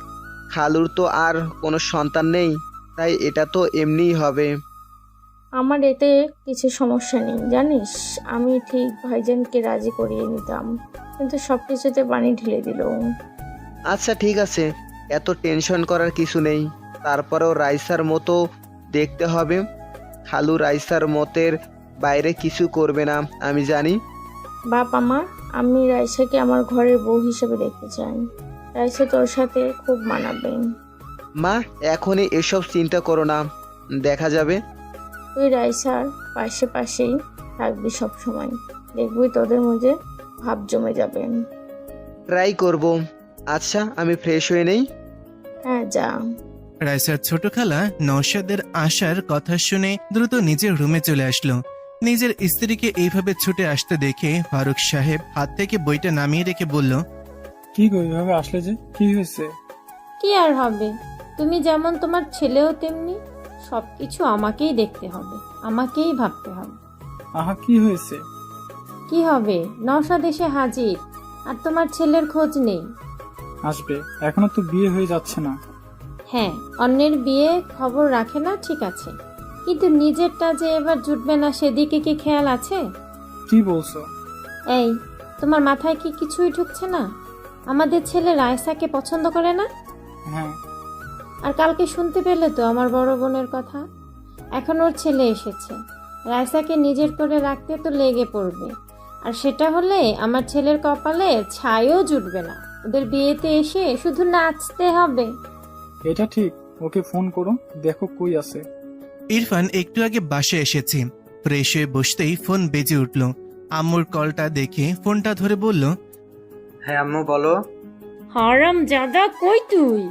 খালুর তো আর কোনো সন্তান নেই, তাই এটা তো এমনিই হবে। আমার এতে কিছু সমস্যা নেই জানিস, আমি ঠিক ভাইজানকে রাজি করিয়ে নিতাম, কিন্তু সব কিছুতে পানি ঢেলে দিল। আচ্ছা ঠিক আছে, এত টেনশন করার কিছু নেই। তারপরেও রাইসার মতো দেখতে হবে। খালু রাইসার মতের বাইরে কিছু করবে না, আমি জানি। বাপ আমার, আমি রাইসাকে আমার ঘরের বউ হিসেবে দেখতে চাই। রাইসা তোর সাথে খুব মানাবে। মা, এখনই এসব চিন্তা করো না, দেখা যাবে। তুই রাইসার পাশেই থাকবি সব সময়, দেখবি তোদের মধ্যে ভাব জমে যাবে। ট্রাই করব। আচ্ছা, আমি ফ্রেশ হয়ে নেই। হ্যাঁ যা। রাইসার ছোট খালা নওশাদের আসার কথা শুনে দ্রুত নিজের রুমে চলে আসলো। নিজের স্ত্রীকে এইভাবে ছুটে আসতে দেখে ফারুক সাহেব হাত থেকে বইটা নামিয়ে রেখে বলল, কি গো, এভাবে আসলে যে? কি হয়েছে? কি আর হবে, তুমি যেমন তোমার ছেলেও তেমনি। সবকিছু আমাকেই দেখতে হবে, আমাকেই ভাবতে হবে। আহা, কি হয়েছে? কি হবে, নওশাদ এসে হাজির, আর তোমার ছেলের খোঁজ নেই। আসবে, এখনো তো বিয়ে হয়ে যাচ্ছে না। হ্যাঁ, অন্যের বিয়ে খবর রাখে না ঠিক আছে, কিন্তু নিজেরটা যে এবার জুটবে না সেদিকে কি খেয়াল আছে? কি বলছো? এই, তোমার মাথায় কি কিছুই ঢুকছে না? আমাদের ছেলে রায়সাকে পছন্দ করে না? হ্যাঁ। আর কালকে শুনতে পেলে তো আমার বড় বোনের কথা। এখন ওর ছেলে এসেছে, রায়সাকে নিজের করে রাখতে তো লেগে পড়বে, আর সেটা হলে আমার ছেলের কপালে ছাইও জুটবে না। ওদের বিয়েতে এসে শুধু নাচতে হবে। এটা ঠিক, ওকে ফোন করো, দেখো কই আছে। ইরফান একটু আগে বাসে এসেছে। ফ্রেশ হয়ে বসতেই ফোন বেজে উঠল। আম্মুর কলটা দেখে ফোনটা ধরে বলল, হ্যাঁ আম্মু বলো। হারাম জাদা, কই তুই?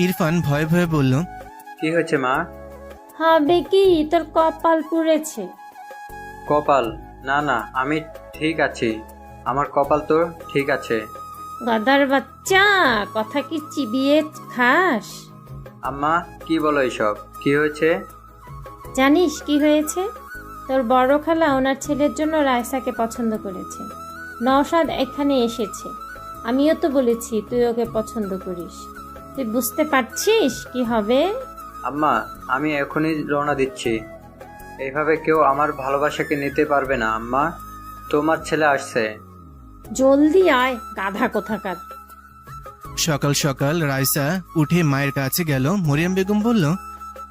ইরফান ভয়ে ভয়ে বলল, কি হয়েছে মা? হবে কি, তোর কপাল পুড়েছে। কপাল? না না, আমি ঠিক আছি, আমার কপাল তো ঠিক আছে। গাদার বাচ্চা, কথা কি চিবিয়ে খাস? আম্মা কি বলো এসব? কি হয়েছে? জানিস কি হয়েছে? তোর বড় খালা ওনার ছেলের জন্য রায়সাকে পছন্দ করেছে। নওশাদ এখানে এসেছে, আমিও তো বলেছি তুই ওকে পছন্দ করিস। তুই বুঝতে পারছিস কি হবে? আম্মা, আমি এখনই রওনা দিচ্ছি। এইভাবে কেউ আমার ভালোবাসাকে নিতে পারবে না আম্মা। তোমার ছেলে আসছে। জলদি আয়, গাধা কোথাকার। সকাল সকাল রাইসা উঠে মায়ের কাছে গেল। মরিয়ম বেগম বলল,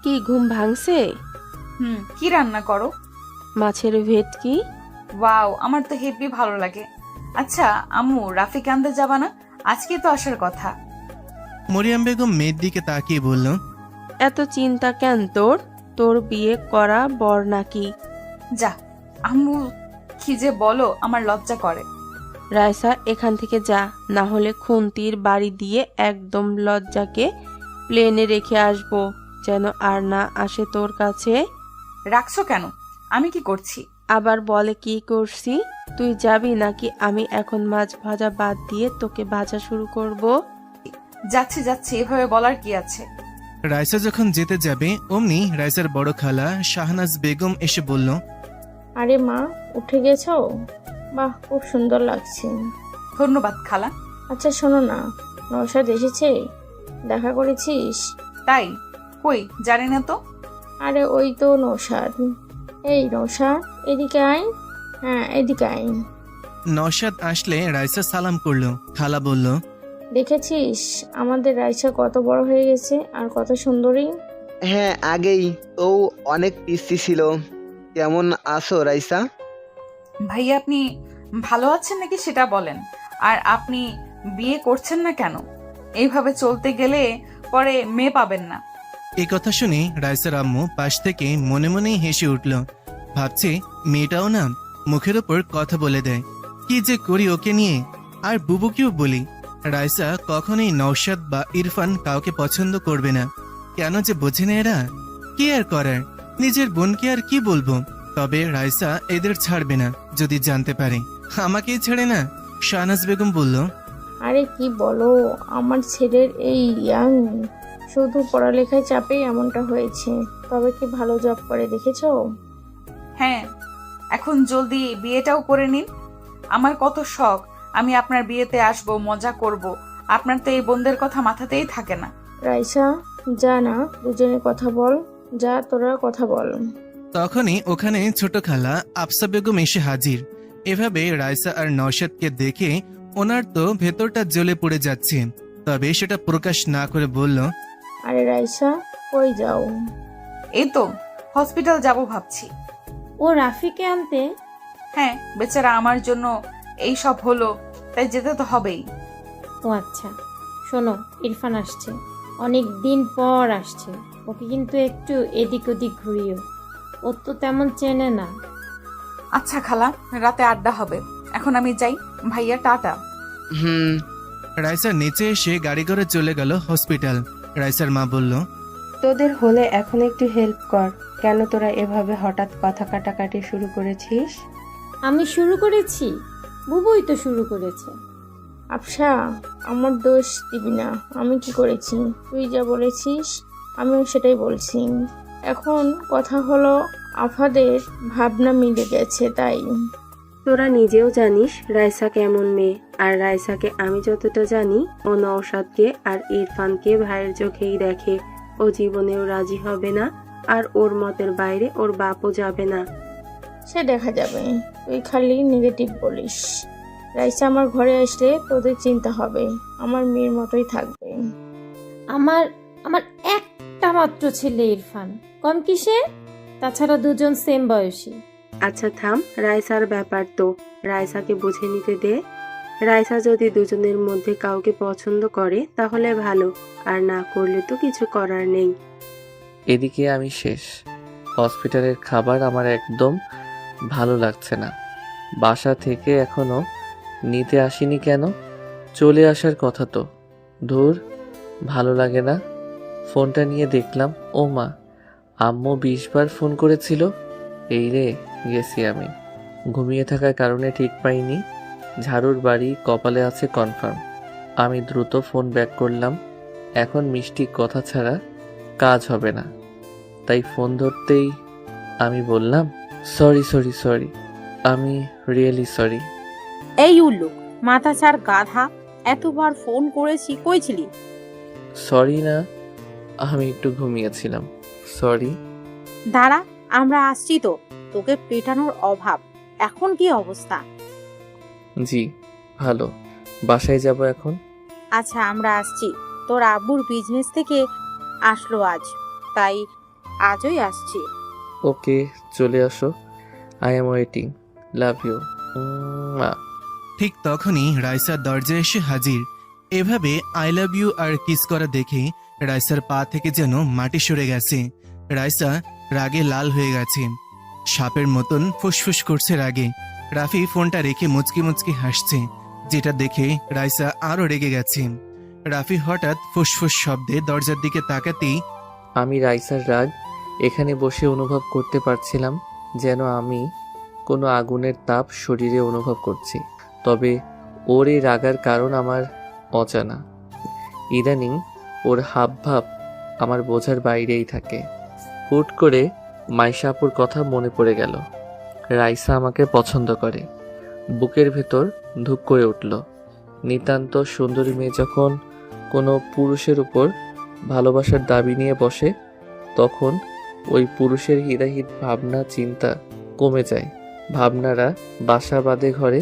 কি ঘুম ভাঙছে? কি রান্না করো? মাছের ভেটকি। ওয়াও, আমার তো হেভি ভালো লাগে। আচ্ছা আম্মু, রাফিক আনতে যাবা না? আজকে তো আসার কথা। মরিয়ম বেগম মেয়ের দিকে তাকিয়ে বলল, এত চিন্তা কেন তোর? তোর বিয়ে করা বর নাকি? যা আম্মু, কি যে বলো, আমার লজ্জা করে। রাইসা, এখান থেকে যা, না হলে খুন্তির বাড়ি দিয়ে একদম লজ্জাকে প্লেনে রেখে আসবো, যেন আর না আসে তোর কাছে। রাখছো কেন? আমি কি করছি? আবার বলে কি করছি? তুই যাবি নাকি আমি এখন মাছ ভাজা বাদ দিয়ে তোকে ভাজা শুরু করব? যাচ্ছি যাচ্ছি, এভাবে বলার কি আছে? রাইসা যখন যেতে যাবে অমনি রাইসার বড় খালা শাহনাজ বেগম এসে বলল, আরে মা, উঠে গেছো? বাহ, খুব সুন্দর লাগছে। ধন্যবাদ খালা। আচ্ছা শোনো না, নওশাদ এসেছে? দেখা করেছিস? তাই? কই, জানি না তো। আরে ওই তো নৌশাদ। এই নৌশাদ, এদিকে আয়। হ্যাঁ, এদিকে আয়। নওশাদ আসলে রাইসা সালাম করলো। খালা বলল, দেখেছিস আমাদের রাইসা কত বড় হয়ে গেছে আর কত সুন্দরী। হ্যাঁ, আগেই তো অনেক পিস্তি ছিল। কেমন আছো রাইসা? ভাইয়া, আপনি ভালো আছেন নাকি সেটা বলেন। আর আপনি বিয়ে করছেন না কেন? এইভাবে চলতে গেলে পরে মেয়ে পাবেন না। এই কথা শুনে রাইসার আম্মু পাশ থেকে মনে মনেই হেসে উঠল। ভাবছে মেয়েটাও না মুখের ওপর কথা বলে দেয়। কি যে করি ওকে নিয়ে। আর বুবুকেও বলি, রাইসা কখনোই নওশাদ বা ইরফান কাউকে পছন্দ করবে না। কেন যে বোঝে না এরা। কি আর করার, নিজের বোনকে আর কি বলবো। তবে রাইসা এদের ছাড়বে না যদি জানতে পারে। আমাকেই ছেড়ে না। শাহনাজ বেগম বলল, আরে কি বলো, আমার ছেলের এই ইয়াং শুধু পড়ালেখায় চাপেই এমনটা হয়েছে। তবে কি ভালো জব করে দেখেছো? হ্যাঁ, এখন জলদি বিয়েটাও করে নিন। আমার কত শখ আমি আপনার বিয়েতে আসব, মজা করব। আপনার তো এই বোনদের কথা মাথাতেই থাকে না। রাইসা, যা না, দুজনে কথা বল। যা, তোরা কথা বল। তখনই ওখানে ছোট খালা আফসা বেগম এসে হাজির। এভাবে রাইসা আর নওশাদকে দেখে ওনার তো ভেতরটা জ্বলে পড়ে যাচ্ছে। তবে সেটা প্রকাশ না করে বলল, আরে রাইসা, কই যাও? এই তো হসপিটাল যাব ভাবছি। ও রাফিকে আনতে? হ্যাঁ, বেচারা আমার জন্য এই সব হলো, তাই যেতে তো হবেই। ও আচ্ছা, শোনো, ইরফান আসছে, অনেক দিন পর আসছে। ওকে কিন্তু একটু এদিক ওদিক ঘুরিও। ও তো তেমন চেনে না। আচ্ছা খালা, রাতে আড্ডা হবে। এখন আমি যাই। ভাইয়া, টাটা। হুম। রাইসা নিচে এসে গাড়ি করে চলে গেল হসপিটাল। রাইসার মা বলল, তোদের হলে এখন একটু হেল্প কর। কেন তোরা এভাবে হঠাৎ কথা কাটাকাটি শুরু করেছিস? আমি শুরু করেছি? বুবুই তো শুরু করেছে। আফসা, আমার দোষ দিবি না। আমি কি করেছি? তুই যা বলেছিস আমিও সেটাই বলছি। এখন কথা হলো আফাদের ভাবনা মিলে গেছে, তাই। তোরা নিজেও জানিস রাইসা কেমন মেয়ে। আর রাইসাকে আমি যতটা জানি, ও নওশাদকে আর ইরফানকে ভাইয়ের চোখেই দেখে। ও জীবনেও রাজি হবে না, আর ওর মতের বাইরে ওর বাপও যাবে না। সে দেখা যাবে। তুই খালি নেগেটিভ বলিস। রাইসা আমার ঘরে আসলে তোদের চিন্তা হবে। আমার মেয়ের মতোই থাকবে। আমার আমার একটা মাত্র ছেলে ইরফান, কম কিসে? তাছাড়া দুজন সেম বয়সী। আচ্ছা থাম, রাইসার ব্যাপার তো রাইসাকে বুঝে নিতে দে। রাইসা যদি দুজনের মধ্যে কাউকে পছন্দ করে তাহলে ভালো, আর না করলে তো কিছু করার নেই। এদিকে আমি শেষ। হসপিটালের খাবার আমার একদম ভালো লাগছে না। বাসা থেকে এখনো নিতে আসিনি কেন? চলে আসার কথা তো। ধুর, ভালো লাগে না। ফোনটা নিয়ে দেখলাম, ও মা, আম্মু 20 বার ফোন করেছিল। এই রে, গেছি আমি। ঘুমিয়ে থাকার কারণে ঠিক পাইনি। ঝাড়ুর বাড়ি কপালে আছে কনফার্ম। আমি দ্রুত ফোন ব্যাক করলাম। এখন মিষ্টি কথা ছাড়া কাজ হবে না। তাই ফোন ধরতেই আমি বললাম, সরি, আমি রিয়েলি সরি। এই উল্লু, মাথা ছাড় গাধা, এতবার ফোন করেছি, কই ছিলি? সরি না, আমি একটু ঘুমিয়েছিলাম। সরি। দাঁড়া, আমরা আসছি তো। তোকে পেটানোর অভাব। এখন কি অবস্থা? জি ভালো। বাসায় যাব এখন। আচ্ছা, আমরা আসছি। তোর আব্বুর বিজনেস থেকে আসলো আজ, তাই আজই আসছি। ওকে, চলে আসো। I am waiting. Love you. ঠিক তখনই রাইসার দরজায় এসে হাজির। এভাবে আই লাভ ইউ আর কিস করা দেখে রাইসার পা থেকে যেন মাটি সরে গেছে। রাইসা রাগে লাল হয়ে গেছে, সাপের মতন ফুসফুস করছে রাগে। রাফি ফোনটা রেখে মুচকি মুচকি হাসছে, যেটা দেখে রাইসা আরো রেগে গেছে। রাফি হঠাৎ ফুসফুস শব্দে দরজার দিকে তাকাতেই আমি রাইসার রাগ এখানে বসে অনুভব করতে পারছিলাম, যেন আমি কোনো আগুনের তাপ শরীরে অনুভব করছি। তবে ওর এই রাগার কারণ আমার অজানা। ইদানিং ওর হাবভাব আমার বোঝার বাইরেই থাকে। হুট করে মাইশাপুর কথা মনে পড়ে গেল। রাইসা আমাকে পছন্দ করে। বুকের ভেতর ধুক করে উঠল। নিতান্ত সুন্দরী মেয়ে যখন কোনো পুরুষের উপর ভালোবাসার দাবি নিয়ে বসে, তখন ওই পুরুষের হিতাহিত ভাবনা চিন্তা কমে যায়। ভাবনারা বাসা বাঁধে ঘরে।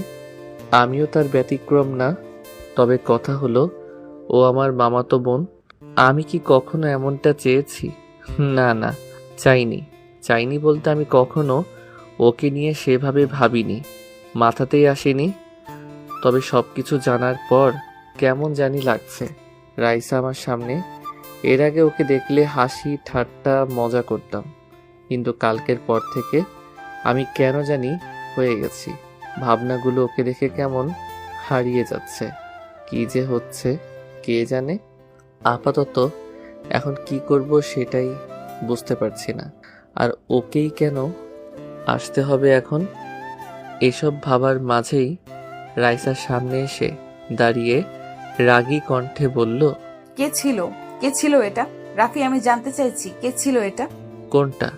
আমিও তার ব্যতিক্রম না। তবে কথা হলো, ও আমার মামাতো বোন। আমি কি কখনো এমনটা চেয়েছি? না না, চাইনি বলতে আমি কখনো ওকে নিয়ে সেভাবে ভাবিনি, মাথাতেই আসেনি। তবে সব কিছু জানার পর কেমন জানি লাগছে। রাইসা আমার সামনে। এর আগে ওকে দেখলে হাসি ঠাট্টা মজা করতাম, কিন্তু কালকের পর থেকে আমি কেন জানি হয়ে গেছি। ভাবনাগুলো ওকে দেখে কেমন হারিয়ে যাচ্ছে। কি যে হচ্ছে কে জানে। আপাতত এখন কি করব সেটাই বুঝতে পারছি না। আর ওকেই কেন আসতে হবে এখন? এসব ভাবার মাঝেই রাইসার সামনে এসে দাঁড়িয়ে রাগী কণ্ঠে বলল, কে ছিল এটা? রাফি, আমি জানতে চাইছি কে ছিল এটা? কোনটা?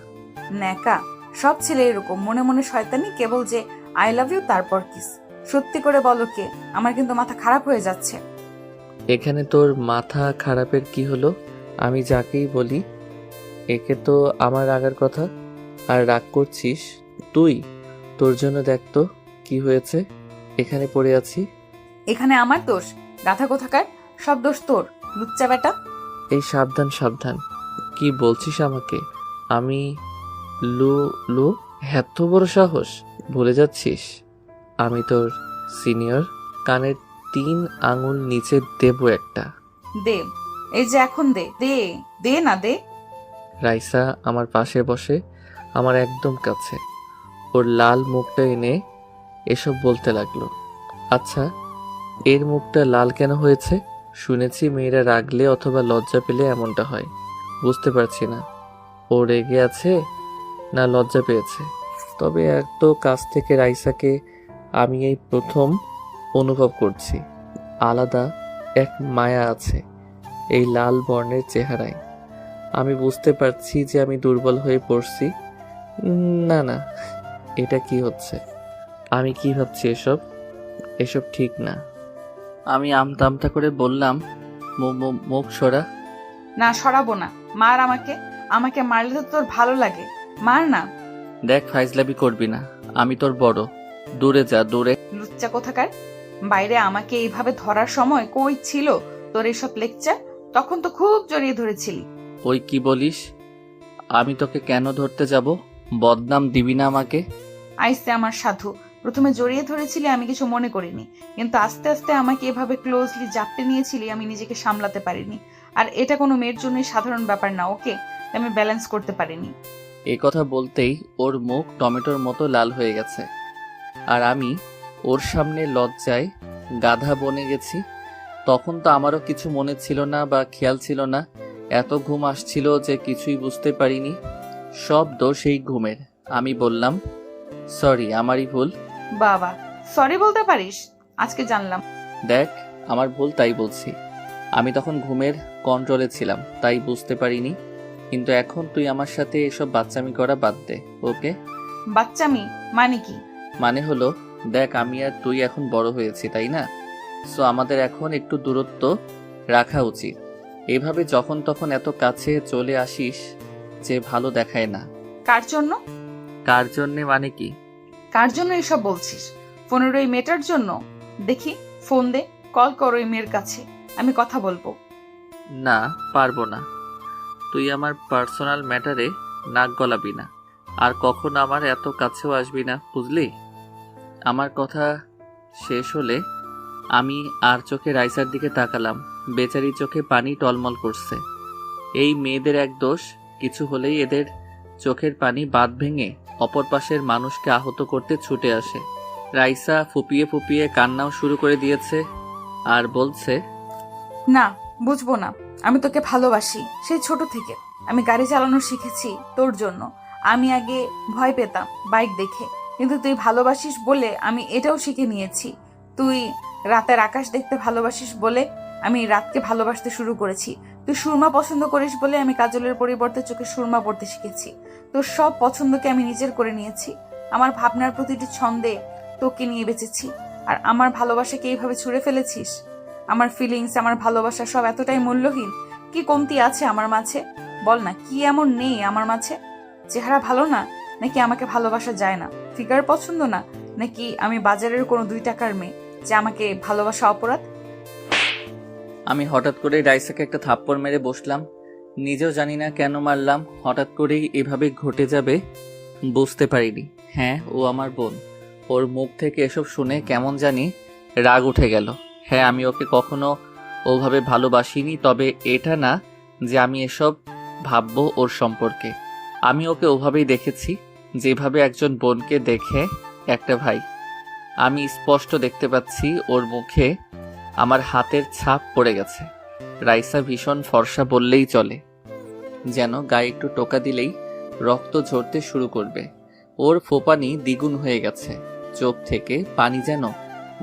ন্যাকা। সব ছেলে এরকম, মনে মনে শয়তানি, কেবল যে আই লাভ ইউ তারপর কিস। সত্যি করে বলো কে? আমার কিন্তু মাথা খারাপ হয়ে যাচ্ছে। এখানে তোর মাথা খারাপের কি হলো? আমি যাকেই বলি একে তো আমার রাগার কথা। আর রাগ করছিস তুই? তোর জন্য দেখ তো কি হয়েছে। এখানে পড়ে আছি। এখানে আমার দোষ? গাধা কোথাকার, সব দোষ তোর, লুচ্চা বেটা। এই সাবধান সাবধান, কি বলছিস আমাকে? আমি লু লু? এত বড় সাহস? ভুলে যাচ্ছিস আমি তোর সিনিয়র। কানের 3 আঙুল নিচে দেব একটা। দে, এই যে এখন দে দে দে না দে। রাইসা আমার পাশে বসে, আমার একদম কাছে। ওর লাল মুখটা এনে এসব বলতে লাগলো। আচ্ছা, এর মুখটা লাল কেন হয়েছে? শুনেছি মেয়েরা রাগলে অথবা লজ্জা পেলে এমনটা হয়। বুঝতে পারছি না ও রেগে আছে না লজ্জা পেয়েছে। তবে এত কাছ থেকে রাইসাকে আমি এই প্রথম অনুভব করছি। আলাদা এক মায়া আছে এই লাল বর্ণের চেহারায়। আমি বুঝতে পারছি যে আমি দুর্বল হয়ে পড়ছি। না না, এটা কি হচ্ছে? আমি কি ভাবছি? এসব ঠিক না। আমি আমতা করে বললাম, মুখ সরা। না, সরাবো না। মার আমাকে, আমাকে মারলে তো তোর ভালো লাগে, মার না। দেখ, ফাইজলামি করবি না, আমি তোর বড়। দূরে যা, দূরে। লুচ্চা কোথাকার। বাইরে আমাকে এইভাবে ধরার সময় কই ছিল তোর এইসব লেকচার? তখন তো খুব জড়িয়ে ধরেছিলি। ওই কি বলিস? আমি তোকে কেন ধরতে যাব? বদনাম দিবি না আমাকে। আইসে আমার সাধু। প্রথমে জড়িয়ে ধরেছিলি, আমি কিছু মনে করিনি, কিন্তু আস্তে আস্তে আমাকে এভাবে ক্লোজলি জাপটে নিয়েছিলি, আমি নিজেকে সামলাতে পারিনি। আর এটা কোনো মেয়ের জন্য সাধারণ ব্যাপার না, ওকে আমি ব্যালেন্স করতে পারিনি। এ কথা বলতেই ওর মুখ টমেটোর মতো লাল হয়ে গেছে। আর আমি ওর সামনে লজ্জায় গাধা বনে গেছি। তখন তো আমারও কিছু মনে ছিল না বা খেয়াল ছিল না। এত ঘুম আসছিল যে কিছুই বুঝতে পারিনি। সব দোষ এই ঘুমের। আমি বললাম, সরি, আমারই ভুল। বাবা, সরি বলতে পারিস? আজকে জানলাম। দেখ, আমার ভুল, তাই বলছি। আমি তখন ঘুমের কন্ট্রোলে ছিলাম, তাই বুঝতে পারিনি। কিন্তু এখন তুই আমার সাথে এসব বাচ্চামি করা বাদ দে, ওকে? বাচ্চামি মানে কি? মানে হলো, দেখ, আমি আর তুই এখন বড় হয়েছি, তাই না? সো আমাদের এখন একটু দূরত্ব রাখা উচিত। এভাবে যখন তখন এত কাছে চলে আসিস যে ভালো দেখায় না। কার জন্য? কার জন্যে মানে কি? কার জন্য এসব বলছিস? ফোনের ওই মেয়েটার জন্য? দেখি ফোন দে, কল কর ওই মেয়ের কাছে, আমি কথা বলবো। না, পারবো না। তুই আমার পার্সোনাল ম্যাটারে নাক গলাবি না, আর কখনো আমার এত কাছেও আসবি না, বুঝলি? আমার কথা শেষ হলে আমি আর চোখে রাইসার দিকে তাকালাম। বেচারি চোখে পানি টলমল করছে। এই মেয়েদের এক দোষ, কিছু হলেই এদের চোখের পানি বাঁধ ভেঙে অপর পাশের মানুষকে আহত করতে ছুটে আসে। রাইসা ফুপিয়ে ফুপিয়ে কান্নাও শুরু করে দিয়েছে আর বলছে, না, বুঝবো না। আমি তোকে ভালোবাসি সেই ছোট থেকে। আমি গাড়ি চালানো শিখেছি তোর জন্য। আমি আগে ভয় পেতাম বাইক দেখে, কিন্তু তুই ভালোবাসিস বলে আমি এটাও শিখে নিয়েছি। তুই রাতের আকাশ দেখতে ভালোবাসিস বলে আমি রাতকে ভালোবাসতে শুরু করেছি। তুই সুরমা পছন্দ করিস বলে আমি কাজলের পরিবর্তে চোখে সুরমা পড়তে শিখেছি। তোর সব পছন্দকে আমি নিজের করে নিয়েছি। আমার ভাবনার প্রতিটি ছন্দে তোকে নিয়ে বেঁচেছি। আর আমার ভালোবাসাকে এইভাবে ছুঁড়ে ফেলেছিস। আমার ফিলিংস, আমার ভালোবাসা সব এতটাই মূল্যহীন? কি কমতি আছে আমার মাঝে? বল না, কি এমন নেই আমার মাঝে? চেহারা ভালো না, নাকি আমাকে ভালোবাসা যায় না? ফিগার পছন্দ না, নাকি আমি বাজারের কোনো 2 টাকার মেয়ে যে আমাকে ভালোবাসা অপরাধ? আমি হঠাৎ করে রাইসাকে একটা থাপ্পড় মেরে বসলাম। নিজেও জানি না কেন মারলাম, হঠাৎ করেই এভাবে ঘটে যাবে বুঝতে পারিনি। হ্যাঁ, ও আমার বোন। ওর মুখ থেকে এসব শুনে কেমন জানি রাগ উঠে গেল। হ্যাঁ, আমি ওকে কখনো ওভাবে ভালোবাসিনি, তবে এটা না যে আমি এসব ভাববো ওর সম্পর্কে। আমি ওকে ওভাবেই দেখেছি, যেভাবে একজন বোনকে দেখে একটা ভাই। আমি স্পষ্ট দেখতে পাচ্ছি ওর মুখে আমার হাতের ছাপ পড়ে গেছে। রাইসা ভীষণ ফর্সা বললেই চলে, যেন গায়ে একটু টোকা দিলেই রক্ত ঝরতে শুরু করবে। ওর ফোপানি দ্বিগুণ হয়ে গেছে, চোখ থেকে পানি যেন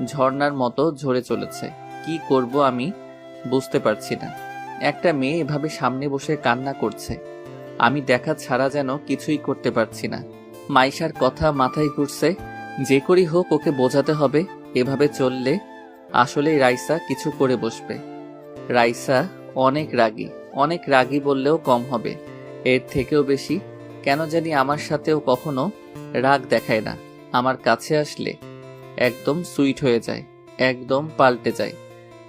ঝর্ণার মতো ঝরে চলেছে। কি করব আমি বুঝতে পারছি না। একটা মেয়ে এভাবে সামনে বসে কান্না করছে, আমি দেখা ছাড়া যেন কিছুই করতে পারছি না। মাইশার কথা মাথায় ঘুরছে, যে করেই হোক ওকে বোঝাতে হবে। এভাবে চললে আসলেই রাইসা কিছু করে বসবে। রাইসা অনেক রাগী বললেও কম হবে, এর থেকেও বেশি। কেন জানি আমার সাথেও কখনো রাগ দেখায় না, আমার কাছে আসলে একদম সুইট হয়ে যায়, একদম পাল্টে যায়।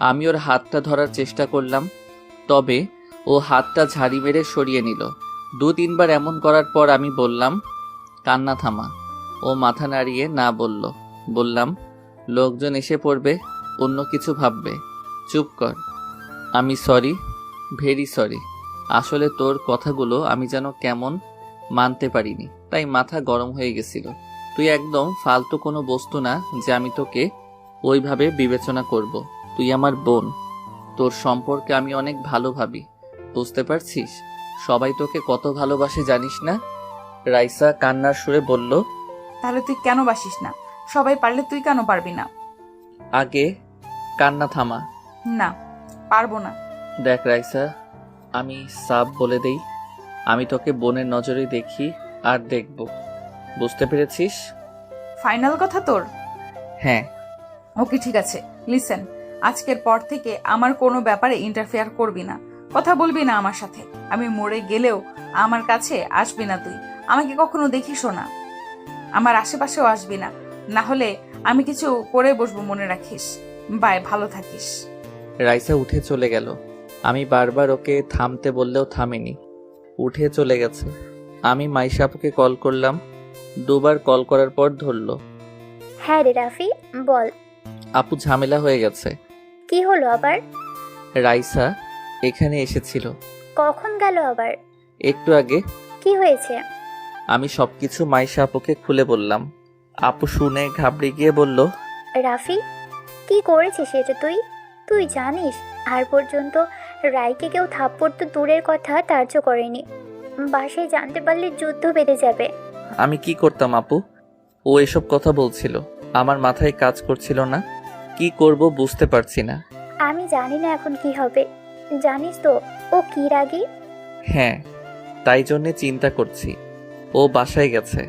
আমি ওর হাতটা ধরার চেষ্টা করলাম, তবে ও হাতটা ঝাড়ি মেরে সরিয়ে নিল। 2-3 বার এমন করার পর আমি বললাম, কান্না থামা। ও মাথা নাড়িয়ে না বলল। বললাম, লোকজন এসে পড়বে, অন্য কিছু ভাববে, চুপ কর। আমি সরি, ভেরি সরি। আসলে তোর কথাগুলো আমি যেন কেমন মানতে পারিনি, তাই মাথা গরম হয়ে গেছিল। তুই একদম ফালতু কোনো বস্তু না যে আমি তোকে ওইভাবে বিবেচনা করব। তুই আমার বোন, তোর সম্পর্কে আমি অনেক ভালো ভাবি, বুঝতে পারছিস? সবাই তোকে কত ভালোবাসে জানিস না? রাইসা কান্নার সুরে বলল, তাহলে তুই কেন বাসিস না? সবাই পারলে তুই কেন পারবি না? আগে কান্না থামা। না, পারবো না। দেখ রাইসা, আমি সাফ বলে দেই, আমি তোকে বোনের নজরে দেখি আর দেখব, বুঝতে পেরেছিস? ফাইনাল কথা তোর? হ্যাঁ। ওকে, ঠিক আছে। লিসেন, আজকের পর থেকে আমার কোনো ব্যাপারে ইন্টারফেয়ার করবি না, কথা বলবি না আমার সাথে। আমি মরে গেলেও আমার কাছে আসবি না তুই, আমাকে কখনো দেখিসও না, আমার আশেপাশেও আসবি না, না হলে আমি কিছু করে বসবো, মনে রাখিস। বাই, ভালো থাকিস। রাইসা উঠে চলে গেল। আমি বারবার ওকে থামতে বললেও থামেনি, উঠে চলে গেছে। আমি মাইশা আপুকে কল করলাম, 2 বার কল করার পর ধরলো। হ্যাঁ রে রাফি, বল। আপু, ঝামেলা হয়ে গেছে। কি হলো আবার? রাইসা এখানে এসেছিল। কখন গেল আবার? একটু আগে। কি হয়েছে? আমি সবকিছু মাইশা আপুকে খুলে বললাম। আপু শুনে ঘাবড়ে গিয়ে বলল, রাফি, কি করেছিস এটা তুই? তুই জানিস আর পর্যন্ত রাইকে কেউ থাপ্পড় তো দূরের কথা ধার্য করেনি। বাসায় জানতে পারলে যুদ্ধ বেঁধে যাবে। আমি কি করতাম আপু? ও এসব কথা বলছিল, আমার মাথায় কাজ করছিল না, কি করব বুঝতে পারছি না। আমি জানি না এখন কি হবে। জানিস তো ও কি রাগী? হ্যাঁ, তাই জন্যে চিন্তা করছি। ও বাসায় গেছে।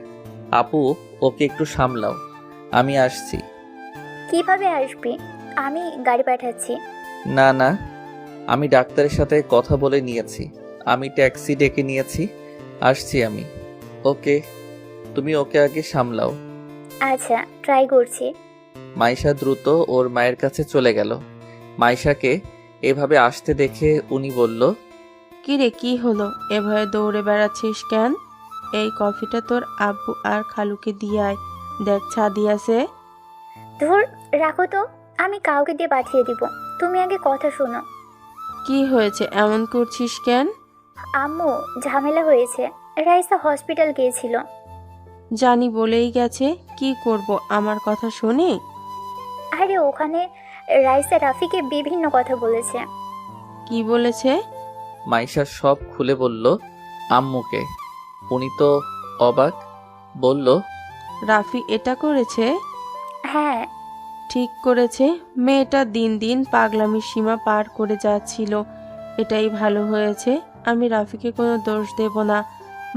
আপু, ওকে একটু সামলাও, আমি আসছি। কিভাবে আসবি? আমি গাড়ি পাঠাচ্ছি। না না, আমি ডাক্তারের সাথে কথা বলে নিয়েছি, আমি ট্যাক্সি ডেকে নিয়েছি, আসছি আমি। ওকে, তুমি ওকে আগে সামলাও। আচ্ছা, ট্রাই করছি। মাইশা দ্রুত ওর মায়ের কাছে চলে গেল। মাইশাকে এভাবে আসতে দেখে উনি বলল, কিরে, কি হলো? এভাবে দৌড়ে বেড়াচ্ছিস কেন? এই কফিটা তোর আব্বু আর খালুকে দিয়ে আয়, দেখ ছাদি আছে। ধুর, রাখো তো, আমি কাউকে দিয়ে পাঠিয়ে দিব। তুমি আগে কথা শোনো। কি হয়েছে, এমন করছিস কেন? আম্মু, ঝামেলা হয়েছে। রাইসা হসপিটাল গিয়েছিল। জানি বলেই গেছে, কি করব আমার কথা শুনে? আরে ওখানে রাইসা রাফিকে বিভিন্ন কথা বলেছে। কি বলেছে? মাইশা সব খুলে বলল আম্মুকে। উনি তো অবাক, বলল, রাফি এটা করেছে? হ্যাঁ, ঠিক করেছে। মেয়েটা দিন দিন পাগলামির সীমা পার করে যাচ্ছিল, এটাই ভালো হয়েছে। আমি রাফিকে কোনো দোষ দেব না।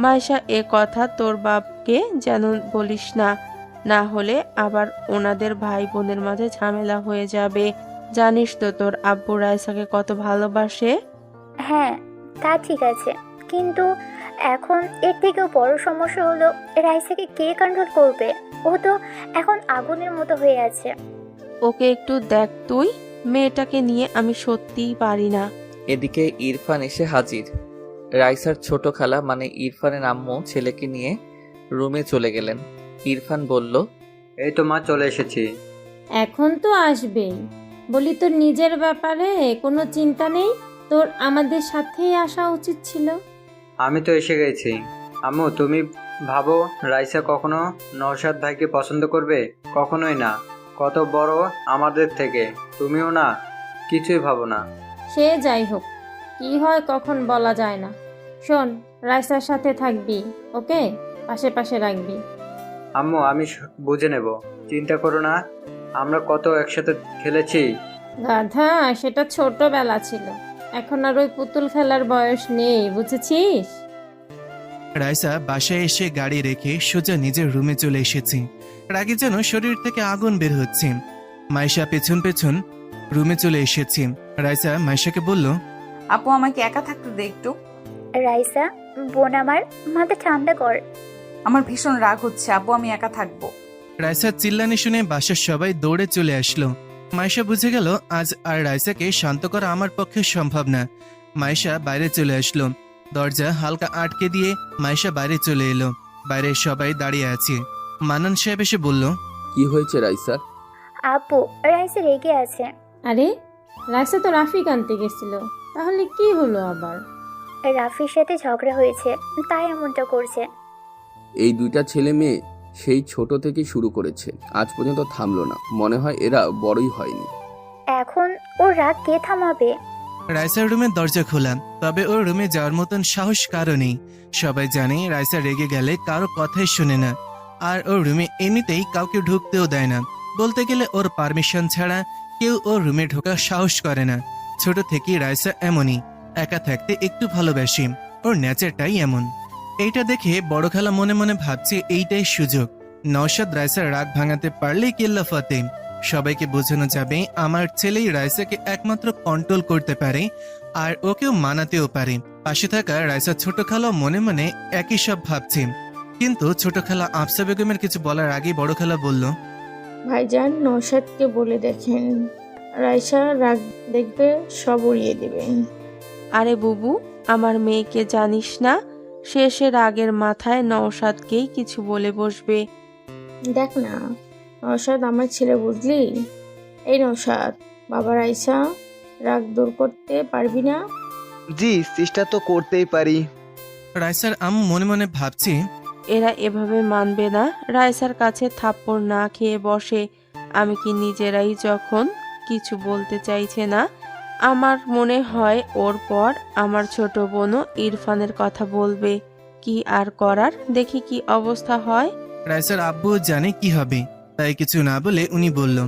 মাইশা, এ কথা তোর বাপকে যেন বলিস না, না হলে আবার ওনাদের ভাই বোনের মাঝে ঝামেলা হয়ে যাবে। জানিস তো তোর আব্বু রাইসাকে কত ভালোবাসে। হ্যাঁ, তা ঠিক আছে, কিন্তু এখন এর থেকেও বড় সমস্যা হলো রাইসাকে কে কন্ট্রোল করবে? ও তো এখন আগুনের মতো হয়ে আছে। ওকে একটু দেখ তুই, মেয়েটাকে নিয়ে আমি সত্যিই পারি না। এদিকে ইরফান এসে হাজির। রাইসার ছোট খালা মানে ইরফানের আম্মু ছেলেকে নিয়ে রুমে চলে গেলেন। ইরফান বলল, এই তো মা, চলে এসেছি। এখন তো আসবেই। বলি, তোর নিজের ব্যাপারে কোনো চিন্তা নেই? তোর আমাদের সাথেই আসা উচিত ছিল। আমি তো এসে গেছি। আম্মু, তুমি ভাবো রাইসা কখনো নওশাদ ভাইকে পছন্দ করবে? কখনোই না। কত বড় আমাদের থেকে, তুমিও না, কিছুই ভাবো না। সে যাই হোক, কি হয় কখন বলা যায় না। শোন, রাইসার সাথে থাকবি, ওকে? পাশে পাশে রাখবি। আম্মু, আমি বুঝে নেব, চিন্তা করো না। আমরা কত একসাথে খেলেছি। গাধা, সেটা ছোটবেলা ছিল, এখন আর ওই পুতুল খেলার বয়স নেই, বুঝেছিস? রাইসা বাসায় এসে গাড়ি রেখে সোজা নিজের রুমে চলে এসেছে। রাগে যেন শরীর থেকে আগুন বের হচ্ছে। মাইশা পেছন পেছন রুমে চলে এসেছে। রাইসা মাইশাকে বলল, আপু, আমাকে একা থাকতে দে একটু। রাইসা, বোন আমার, মাথা ঠান্ডা কর। আমার ভীষণ রাগ হচ্ছে আপু, আমি একা থাকবো। রাইসার চিল্লানি শুনে বাসার সবাই দৌড়ে চলে আসলো। মাইশা বুঝে গেল আজ আর রাইসাকে শান্ত করা আমার পক্ষে সম্ভব না। মাইশা বাইরে চলে আসলো। দরজা হালকা আটকে দিয়ে মাইশা বাইরে চলে এলো। বাইরে সবাই দাঁড়িয়ে আছে। মানান সাহেব এসে বলল, কি হয়েছে রাইসা? আপু, রাইসা রেগে আছে। আরে, রাইসা তো রাফিক আনতে গেছিল, তাহলে কি হলো আবার? রাফির সাথে ঝগড়া হয়েছে, তাই এমনটা করছে। এই দুইটা ছেলে মেয়ে সেই ছোট থেকে শুরু করেছে, আজ পর্যন্ত থামলো না। মনে হয় এরা বড়ই হয়নি। এখন ওর রাগ কে থামাবে? রাইসার রুমের দরজা খোলা, তবে ওর রুমে যাওয়ার মতন সাহস কারো নেই। সবাই জানে রাইসা রেগে গেলে কারো কথাই শুনে না, আর ওর রুমে এমনিতেই কাউকে ঢুকতেও দেয় না। বলতে গেলে ওর পারমিশন ছাড়া কেউ ওর রুমে ঢোকার সাহস করে না। ছোট থেকেই রাইসা এমনই, একা থাকতে একটু ভালোবাসি, ওর নেচারটাই এমন। এইটা দেখে বড় খালা মনে মনে ভাবছে এইটাই সুযোগ। নওশাদ রাইসার রাগ ভাঙাতে পারলেই কেল্লা ফতে। সবাইকে বোঝানো যাবে আমার ছেলেই রাইসাকে একমাত্র কন্ট্রোল করতে পারে, আর ওকেও মানাতেও পারে। পাশে থাকা রাইসার ছোট খালা মনে মনে একই সব ভাবছে। কিন্তু ছোট খালা আফসা বেগমের কিছু বলার আগেই বড় খালা বলল, ভাইজান, নওশাদকে বলে দেখেন, রাইসা রাগ দেখবে সব উড়িয়ে দেবেন। আরে বুবু, আমার মেয়েকে জানিস না? শেষে রাগের মাথায় নওশাদকেই কিছু বলে বসবে। দেখ না, নওশাদ আমার ছেলে, বুঝলি? এই নওশাদ, বাবা, রাইসা রাগ দূর করতে পারবি না? জি, চেষ্টা তো করতেই পারি। রাইসার আম্মু মনে মনে ভাবছে, এরা এভাবে মানবে না। রাইসার কাছে থাপ্পড় না খেয়ে বসে। আমি কি নিজেরাই যখন কিছু বলতে চাইছে না, আমার মনে হয় ওর পর আমার ছোট বোনও ইরফানের কথা বলবে। কি আর করার, দেখি কি অবস্থা হয়। রাইসার আব্বু জানে কি হবে, তাই কিছু না বলে উনি বলল,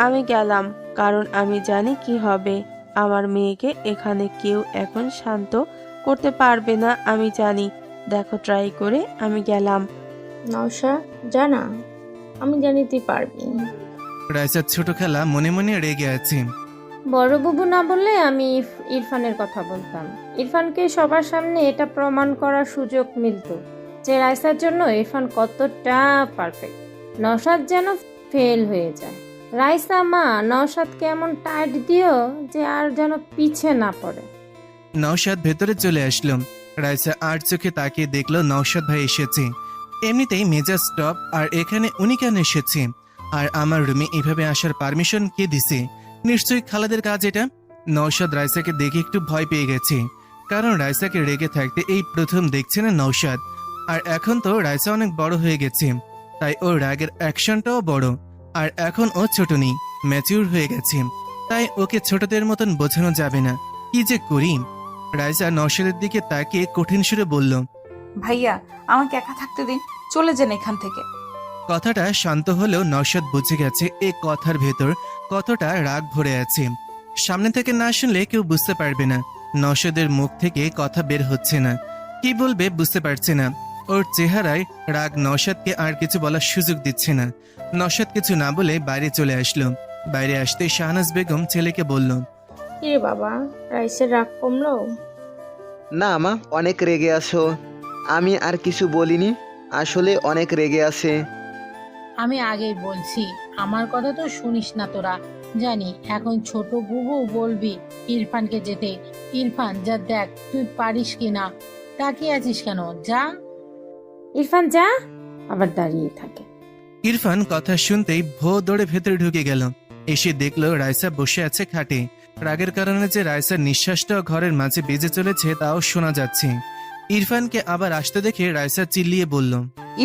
আমি গেলাম, কারণ আমি জানি কি হবে। আমার মেয়েকে এখানে কেউ এখন শান্ত করতে পারবে না, আমি জানি। দেখো ট্রাই করে। আমি গেলাম। নওশাদ, জানা, আমি জানি তুই পারবি। রাইসার ছোট খালা মনে মনে রেগে আছে। বড় বুবু না বললে আমি ইরফানের কথা বলতাম। ইরফানকে সবার সামনে এটা প্রমাণ করার সুযোগ মিলত যে রাইসার জন্য ইরফান কতটা পারফেক্ট। নওশাদ যেন ফেল হয়ে যায়। রাইসা মা, নওশাদকে এমন টাইট দিও যে আর যেন পিছে না পড়ে। নওশাদ ভেতরে চলে আসলো। রাইসা আর চোখে তাকিয়ে দেখলো নওশাদ ভাই এসেছে। এমনিতেই মেজাজ স্টপ, আর এখানে উনি কেন এসেছে? আর আমার রুমে এভাবে আসার পারমিশন কে দিছে? নিশ্চয়ই খালাদের কাজ এটা। নওশাদ রাইসাকে দেখে একটু ভয় পেয়ে গেছে, কারণ রাইসাকে রেগে থাকতে এই প্রথম দেখছে না নওশাদ। আর এখন তো রাইসা অনেক বড় হয়ে গেছে, তাই ওর রাগের অ্যাকশনটাও বড়। আর এখন ও ছোট নেই, ম্যাচিউর হয়ে গেছে, তাই ওকে ছোটদের মতন বোঝানো যাবে না। কি যে করি? রাইসা নওশাদের দিকে তাকিয়ে কঠিন সুরে বলল, ভাইয়া, আমাকে একা থাকতে দিন, চলে যান এখান থেকে। কথাটা শান্ত হলেও নওশাদ বুঝে গেছে এ কথার ভেতর কতটা রাগ ভরে আছে। সামনে থেকে না শুনলে কেউ বুঝতে পারবে না। নওশাদের মুখ থেকে কথা বের হচ্ছে না, কি বলবে বুঝতে পারছে না। ওর চেহারায় রাগ নওশাদকে আর কিছু বলার সুযোগ দিচ্ছে না। নওশাদ কিছু না বলে বাইরে চলে আসলো। বাইরে আসতে শাহনাজ বেগম ছেলেকে বলল, কিরে বাবা, রাইসের রাগ কমলো? না মা, অনেক রেগে আছো। আমি আর কিছু বলিনি, আসলে অনেক রেগে আছে। আমি আগেই বলছি, আমার কথা তো শুনিস না তোরা। জানি এখন ছোট বুবু বলবি ইরফানকে যেতে। ইরফান যা, দেখ তুই পারিস কিনা। তাকিয়ে আছিস কেন? যা। ইরফান যা, আবার দাঁড়িয়ে থাকে। ইরফান কথা শুনতেই ভো দৌড়ে ভেতরে ঢুকে গেল। এসে দেখলো রাইসা বসে আছে খাটে। রাগের কারণে যে রাইসার নিঃশ্বাসটাও ঘরের মাঝে বেজে চলেছে তাও শোনা যাচ্ছে। ইরফানকে আবার আসতে দেখে রাইসা চিল্লিয়ে বলল,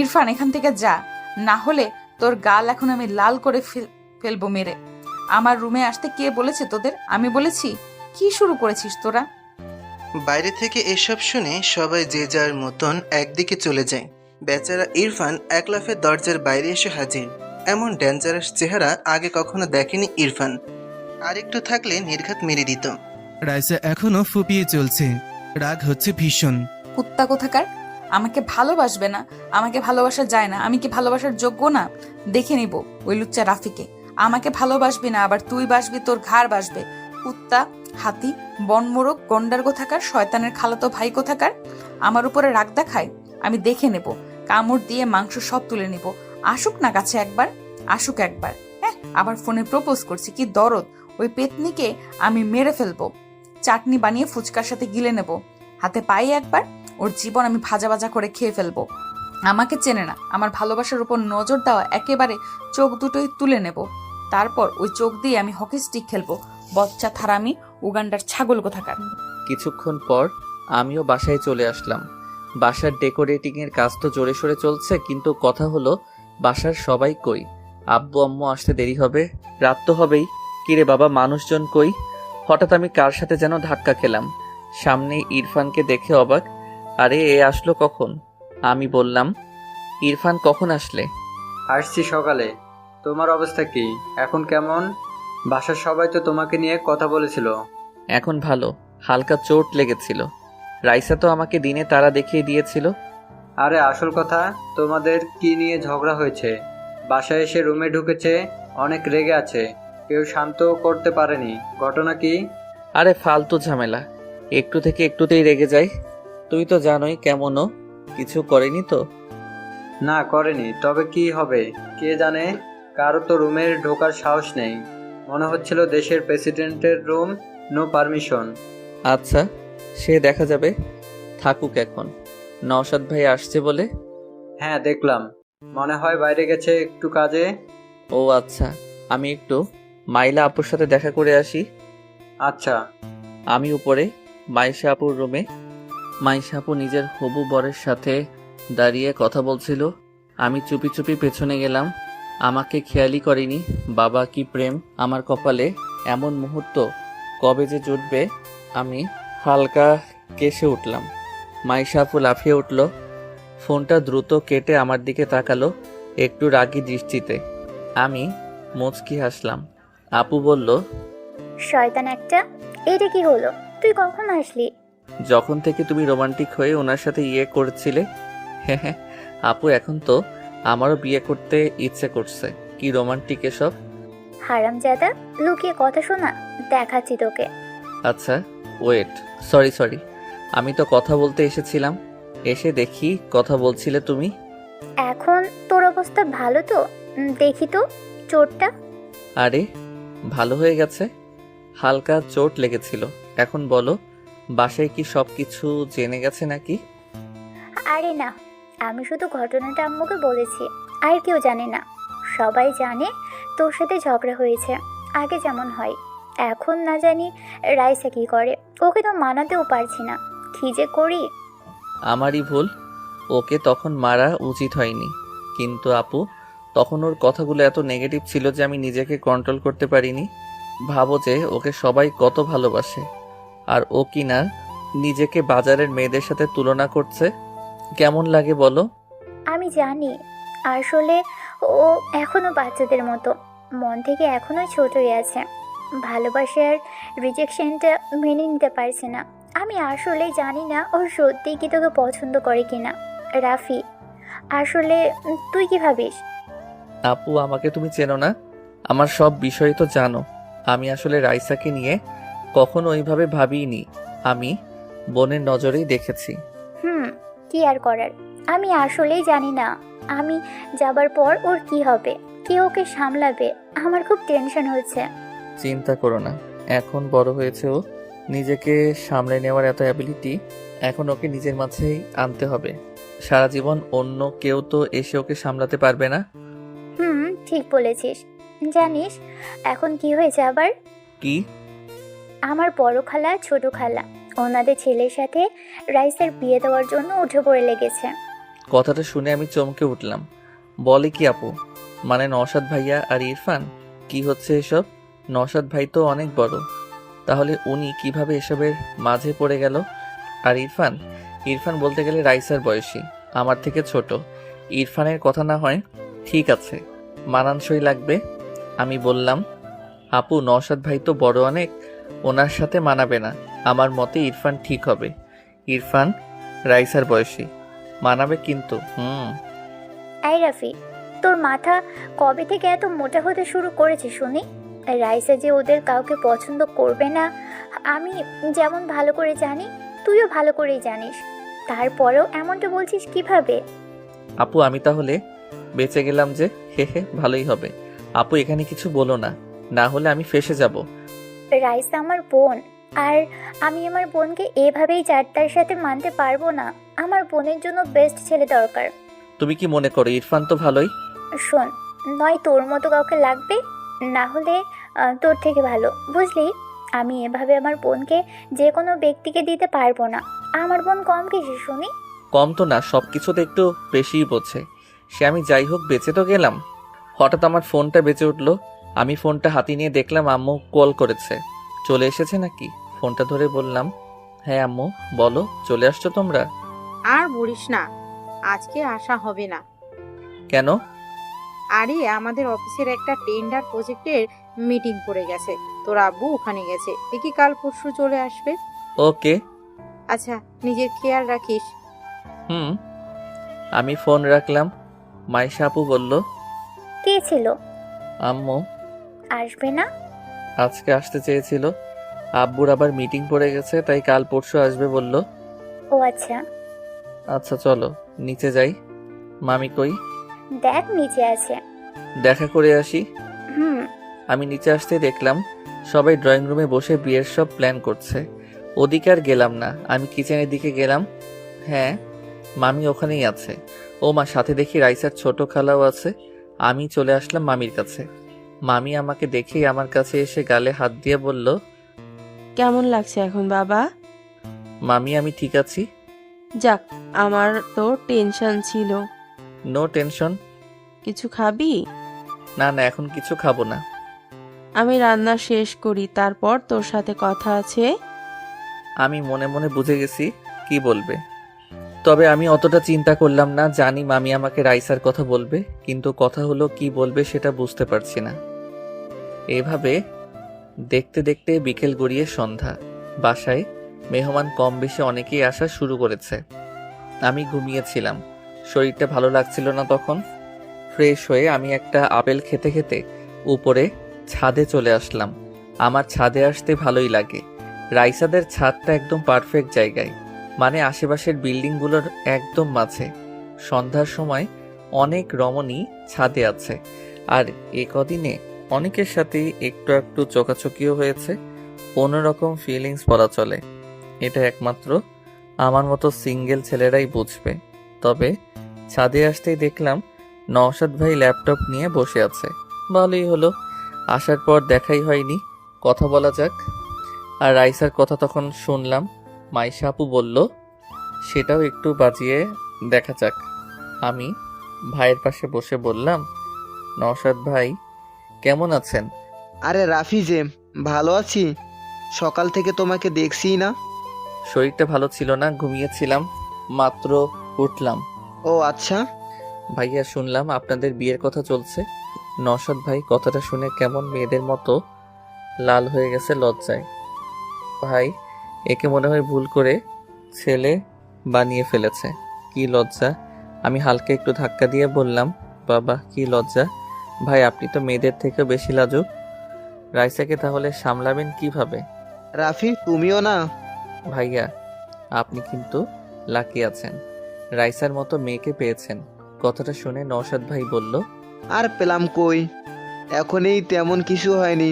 ইরফান এখান থেকে যা, না হলে তোর গাল এখন আমি লাল করে ফেলবো মেরে। আমার রুমে আসতে কে বলেছে তোদের? আমি বলেছি? কি শুরু করেছিস তোরা? বাইরে থেকে এসব শুনে সবাই যে যার মতন একদিকে চলে যায়। বেচারা ইরফান এক লাফে দরজার বাইরে এসে হাজির। এমন ডেঞ্জারাস চেহারা আগে কখনো দেখেনি ইরফান। আর একটু থাকলে নির্ঘাত মেরে দিত। রাইসা এখনো ফুপিয়ে চলছে, রাগ হচ্ছে ভীষণ। কুত্তা কোথাকার! আমাকে ভালোবাসবে না, আমাকে ভালোবাসা যায় না, আমি কি ভালোবাসার যোগ্য না? দেখে নিব ওই লুচ্চা রাফিকে। আমাকে ভালোবাসবি না, আবার তুই বাসবি, তোর ঘাড় বাসবে। কুত্তা, হাতি, বনমোরগ, গন্ডার কোথাকার, শয়তানের খালাতো ভাই কোথাকার! আমার উপরে রাগ দেখায়, আমি দেখে নেব, কামড় দিয়ে মাংস সব তুলে নিব। আসুক না কাছে একবার, আসুক একবার। হ্যাঁ, আবার ফোনে প্রপোজ করছি, কি দরদ! ওই পেতনিকে আমি মেরে ফেলবো, চাটনি বানিয়ে ফুচকার সাথে গিলে নেব। হাতে পাই একবার, ওর জীবন আমি ভাজা ভাজা করে খেয়ে ফেলবো। আমাকে চেনে না, আমার ভালোবাসার উপর নজর দেওয়া একেবারে চোখ দুটোই তুলে নেব। তারপর ওই চোখ দিয়ে আমি হকি স্টিক খেলবো। বচ্চা থারামি, উগান্ডার ছাগল কোথাকার! কিছুক্ষণ পর আমিও বাসায় চলে আসলাম। বাসার ডেকোরেটিং এর কাজ তো জোরে সোরে চলছে, কিন্তু কথা হলো বাসার সবাই কই? আব্বু আম্মু আসতে দেরি হবে, রাত তো হবেই। কিরে বাবা, মানুষজন কই? হঠাৎ আমি কার সাথে যেন ধাক্কা খেলাম। সামনে ইরফানকে দেখে অবাক, আরে এ আসলো কখন? আমি বললাম, ইরফান কখন আসলে? আসছি সকালে। তোমার অবস্থা কি এখন? কেমন? বাসার সবাই তো তোমাকে নিয়ে কথা বলেছিল। এখন ভালো, হালকা চোট লেগেছিল। রাইসা তো আমাকে দিনে তারা দেখিয়ে দিয়েছিল। আরে আসল কথা, তোমাদের কি নিয়ে ঝগড়া হয়েছে? বাসায় এসে রুমে ঢুকেছে, অনেক রেগে আছে, কেউ শান্ত করতে পারেনি। ঘটনা কি? আরে ফালতু ঝামেলা, একটু থেকে একটুতেই রেগে যাই। তুই তো জানোই কেমনও, কিছু করেনি তো? না করেনি, তবে কি হবে কে জানে। কারো তো রুমের ঢোকার সাহস নেই। মনে হচ্ছিল দেশের প্রেসিডেন্টের রুম, নো পারমিশন। আচ্ছা, সে দেখা যাবে, থাকুক এখন। নওশাদ ভাই আসছে বলে? হ্যাঁ দেখলাম, মনে হয় বাইরে গেছে একটু কাজে। ও আচ্ছা, আমি একটু মাইলা আপুর সাথে দেখা করে আসি। আচ্ছা। আমি উপরে মাইশা আপুর রুমে। মাইশা আপু নিজের হবু বরের সাথে দাঁড়িয়ে কথা বলছিল। আমি চুপি চুপি পেছনে গেলাম। আমাকে খেয়ালই করেনি। বাবা কি প্রেম আমার কপালে! এমন মুহূর্ত কবে যে জুটবে। আমি হালকা কেসে উঠলাম। মাইশা আপু লাফিয়ে উঠল, ফোনটা দ্রুত কেটে আমার দিকে তাকালো একটু রাগী দৃষ্টিতে। আমি মুচকি হাসলাম। আপু বলল, শয়তান একটা, এটা কি হলো? তুই কখন আসলি? যখন থেকে তুমি রোমান্টিক হয়ে ওনার সাথে ইয়ে করছিলে। হ্যাঁ হ্যাঁ আপু, এখন তো আমারও বিয়ে করতে ইচ্ছে করছে। কি রোমান্টিক এসব! হারামজাদা, লুকিয়ে কথা শোনা, দেখাচ্ছি তোকে। আচ্ছা ওয়েট, সরি, আমি তো কথা বলতে এসেছিলাম। এসে দেখি কথা বলছিলে তুমি। এখন তোর অবস্থা ভালো তো? দেখি তো চোটটা। আরে ভালো হয়ে গেছে, হালকা চোট লেগেছিল। এখন বলো, বাসায় কি সব কিছু জেনে গেছে নাকি? আরে না, আমি শুধু ঘটনাটা আম্মুকে বলেছি, আর কেউ জানে না। সবাই জানে তোর সাথে ঝগড়া হয়েছে, আগে যেমন হয়। এখন না জানি রাইসা কি করে, ওকে তো মানাতেও পারছি না, কি যে করি। আমারই ভুল, ওকে তখন মারা উচিত হয়নি। কিন্তু আপু, তখন ওর কথাগুলো এত নেগেটিভ ছিল যে আমি নিজেকে কন্ট্রোল করতে পারিনি। ভাবো যে ওকে সবাই কত ভালোবাসে, আর ও কিনা নিজেকে বাজারের মেয়েদের সাথে তুলনা করছে। কেমন লাগে বলো? আমি জানি, আসলে ও এখনো বাচ্চাদের মতো, মন থেকে এখনো ছোটই আছে। ভালোবাসে আর রিজেকশনটা মেনে নিতে পারছে না। আমি আসলেই জানি না ও সত্যিই কি তোকে পছন্দ করে কিনা। রাফি, আসলে তুই কি ভাবিস? আপু, আমাকে তুমি চেনো না, আমার সব বিষয় তো জানো। আমি আসলে রাইসাকে নিয়ে কখনো ওইভাবে ভাবিনি। আমি বোনের নজরেই দেখেছি। কি আর করার, আমি আসলেই জানি না আমি যাবার পর ওর কি হবে, কে ওকে সামলাবে। আমার খুব টেনশন হচ্ছে। চিন্তা করো না, এখন বড় হয়েছে ও, নিজেকে সামলে নেওয়ার এত অ্যাবিলিটি এখন ওকে নিজের মাঝেই আনতে হবে। সারা জীবন অন্য কেউ তো এসে ওকে সামলাতে পারবে না। ঠিক বলেছিস। জানিস এখন কি হয়েছে আবার? কি? আমার বড় খালা ছোট খালা ওনাদের ছেলের সাথে রাইসার বিয়ে দেওয়ার জন্য উঠে পড়ে লেগেছে। কথাটা শুনে আমি চমকে উঠলাম। বলে কি আপু? মানে নওশাদ ভাইয়া আর ইরফান? কি হচ্ছে এসব? নওশাদ ভাই তো অনেক বড়, তাহলে উনি কিভাবে এসবের মাঝে পড়ে গেল? আর ইরফান? ইরফান বলতে গেলে রাইসার বয়সী, আমার থেকে ছোট। ইরফানের কথা না হয় ঠিক আছে, মানানসই লাগবে। আমি বললাম, আপু নওশাদ ভাই তো বড় অনেক, ওনার সাথে মানাবে না। আমার মতে ইরফান ঠিক হবে। ইরফান রাইসার বয়সী, মানাবে কিন্তু। এই রাফি, তোর মাথা কবে থেকে এত মোটা হতে শুরু করেছে শুনি? রাইসা যে ওদের কাউকে পছন্দ করবে না আমি যেমন ভালো করে জানি, তুইও ভালো করেই জানিস, তারপরেও এমনটা বলছিস কিভাবে? আপু আমি তাহলে বেঁচে গেলাম যে, হে হে, ভালোই হবে। আপু এখানে কিছু বলো না, না হলে আমি ফেঁসে যাব। রাইসা আমার বোন, আর আমি আমার বোনকে এভাবেই চারটার সাথে মানতে পারবো না। আমার বোনের জন্য বেস্ট ছেলে দরকার। তুমি কি মনে করো ইরফান তো ভালোই? শোন, নয় তোর মতো কাউকে লাগবে, না হলে তোর থেকে ভালো, বুঝলি? আমি এভাবে আমার বোনকে যে কোনো ব্যক্তিকে দিতে পারবো না। আমার বোন কম কিছু শুনি? কম তো না, সব কিছুতে একটু বেশিই বোঝে সে। আমি যাই হোক বেঁচে তো গেলাম। হঠাৎ আমার ফোনটা বেঁচে উঠলো। আমি ফোনটা হাতে নিয়ে দেখলাম আম্মু কল করেছে। চলে এসেছে নাকি? ফোনটা ধরে বললাম, হ্যাঁ আম্মু বলো, চলে আসছো তোমরা? আর বলিস না, আজকে আসা হবে না। কেন? আরে আমাদের অফিসের একটা টেন্ডার প্রজেক্টের মিটিং পড়ে গেছে, তোর আব্বু ওখানে গেছে, দেখি কাল পরশু চলে আসবে। ওকে। আচ্ছা, নিজের খেয়াল রাখিস। আমি ফোন রাখলাম। মাইশা আপু বলল, কে ছিল? আম্মু। আসবে না? আজকে আসতে চেয়েছিল, আব্বুর আবার মিটিং পড়ে গেছে, তাই কাল পরশু আসবে বলল। ও আচ্ছা। আচ্ছা চলো নিচে যাই। মামি কই? দেখ নিচে আছে। দেখা করে আসি। আমি নিচে আসতে দেখলাম সবাই ড্রয়িং রুমে বসে বিয়ের সব প্ল্যান করছে। ওদিকে আর গেলাম না, আমি কিচেনের দিকে গেলাম। হ্যাঁ, মামি ওখানেই আছে। ও মা, সাথে দেখি রাইসার ছোট খালাও আছে। আমি চলে আসলাম মামির কাছে। মামি আমাকে দেখেই আমার কাছে এসে গালে হাত দিয়ে বলল, কেমন লাগছে এখন বাবা? মামি আমি ঠিক আছি। যাক, আমার তো টেনশন ছিল। No tension. কিছু খাবি? না না, এখন কিছু খাবো না। আমি রান্না শেষ করি, তারপর তোর সাথে কথা আছে। আমি মনে মনে বুঝে গেছি কি বলবে, তবে আমি অতটা চিন্তা করলাম না। জানি মামি আমাকে রাইসার কথা বলবে, কিন্তু কথা হলো কি বলবে সেটা বুঝতে পারছি না। এভাবে দেখতে দেখতে বিকেল গড়িয়ে সন্ধ্যা। বাসায় মেহমান কম বেশি অনেকেই আসা শুরু করেছে। আমি ঘুমিয়েছিলাম, শরীরটা ভালো লাগছিল না তখন। ফ্রেশ হয়ে আমি একটা আপেল খেতে খেতে উপরে ছাদে চলে আসলাম। আমার ছাদে আসতে ভালোই লাগে। রাইসাদের ছাদটা একদম পারফেক্ট জায়গায়, মানে আশেপাশের বিল্ডিংগুলোর একদম মাঝে। সন্ধ্যার সময় অনেক রমণী ছাদে আছে, আর এ কদিনে অনেকের সাথেই একটু একটু চোখাচোখিও হয়েছে। অন্যরকম ফিলিংস বলা চলে। এটা একমাত্র আমার মতো সিঙ্গেল ছেলেরাই বুঝবে। তবে ছাদে আসতেই দেখলাম নওশাদ ভাই ল্যাপটপ নিয়ে বসে আছে। ভালোই হলো, আসার পর দেখাই হয়নি, কথা বলা যাক। আর রাইসার কথা তখন শুনলাম। মাইশা আপু বলল, সেটাও একটু বাজিয়ে দেখা যাক। আমি ভাইয়ের পাশে বসে বললাম, নওশাদ ভাই কেমন আছেন? আরে রাফি যে, ভালো আছি, সকাল থেকে তোমাকে দেখছি না। শরীরটা ভালো ছিল না, ঘুমিয়েছিলাম, মাত্র উঠলাম। ও আচ্ছা। ভাইয়া শুনলাম আপনাদের বিয়ের কথা চলছে। নওশাদ ভাই কথাটা শুনে কেমন মেয়েদের মতো লাল হয়ে গেছে লজ্জায়। ভাই, একে মনে হয় ভুল করে ছেলে বানিয়ে ফেলেছে। কি লজ্জা। আমি হালকা একটু ধাক্কা দিয়ে বললাম, বাবা কি লজ্জা, ভাই আপনি তো মেয়েদের থেকেও বেশি লাজুক। রাইসাকে তাহলে সামলাবেন কিভাবে? রাফি তুমিও না। ভাইয়া আপনি কিন্তু লাকি আছেন, রাইসার মতো মেয়েকে পেয়েছেন। কথাটা শুনে নওশাদ ভাই বলল, আর পেলাম কই, এখনই তেমন কিছু হয়নি।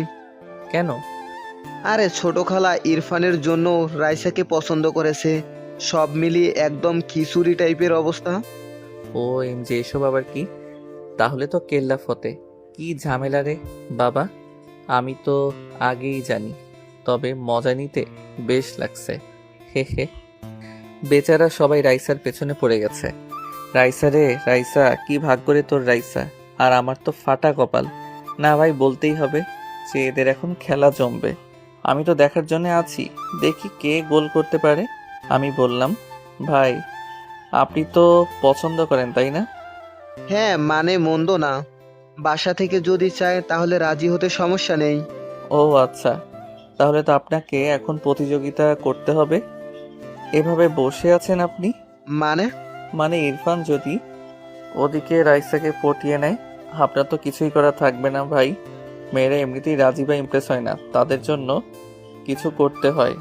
কেন? আরে ছোট খালা ইরফানের জন্য রাইসাকে পছন্দ করেছে, সব মিলিয়ে একদম খিচুড়ি টাইপের অবস্থা। ও এম যে এসব আবার কি? তাহলে তো কেল্লা ফতে, কি ঝামেলা রে বাবা। আমি তো আগেই জানি, তবে মজা নিতে বেশ লাগছে। হে হে। বেচারা সবাই রাইসার পেছনে পড়ে গেছে। রাইসা রে রাইসা, কি ভাগ করে তোর রাইসা, আর আমার তো ফাটা কপাল। না ভাই, বলতেই হবে যে এদের এখন খেলা জমবে। আমি তো দেখার জন্য আছি, দেখি কে গোল করতে পারে। আমি বললাম, ভাই আপনি তো পছন্দ করেন তাই না? হ্যাঁ মানে মন্দ না, বাসা থেকে যদি চায় তাহলে রাজি হতে সমস্যা নেই। ও আচ্ছা, তাহলে তো আপনাকে এখন প্রতিযোগিতা করতে হবে। এভাবে বসে আছেন আপনি? মানে? মানে ইরফান যদি ওদিকে রাইসাকে পটিয়ে নেয়, আপনার তো কিছুই করা থাকবে না ভাই। মেয়েরা এমনিতেই রাজি বা ইমপ্রেস হয় না, তাদের জন্য কিছু করতে হয়।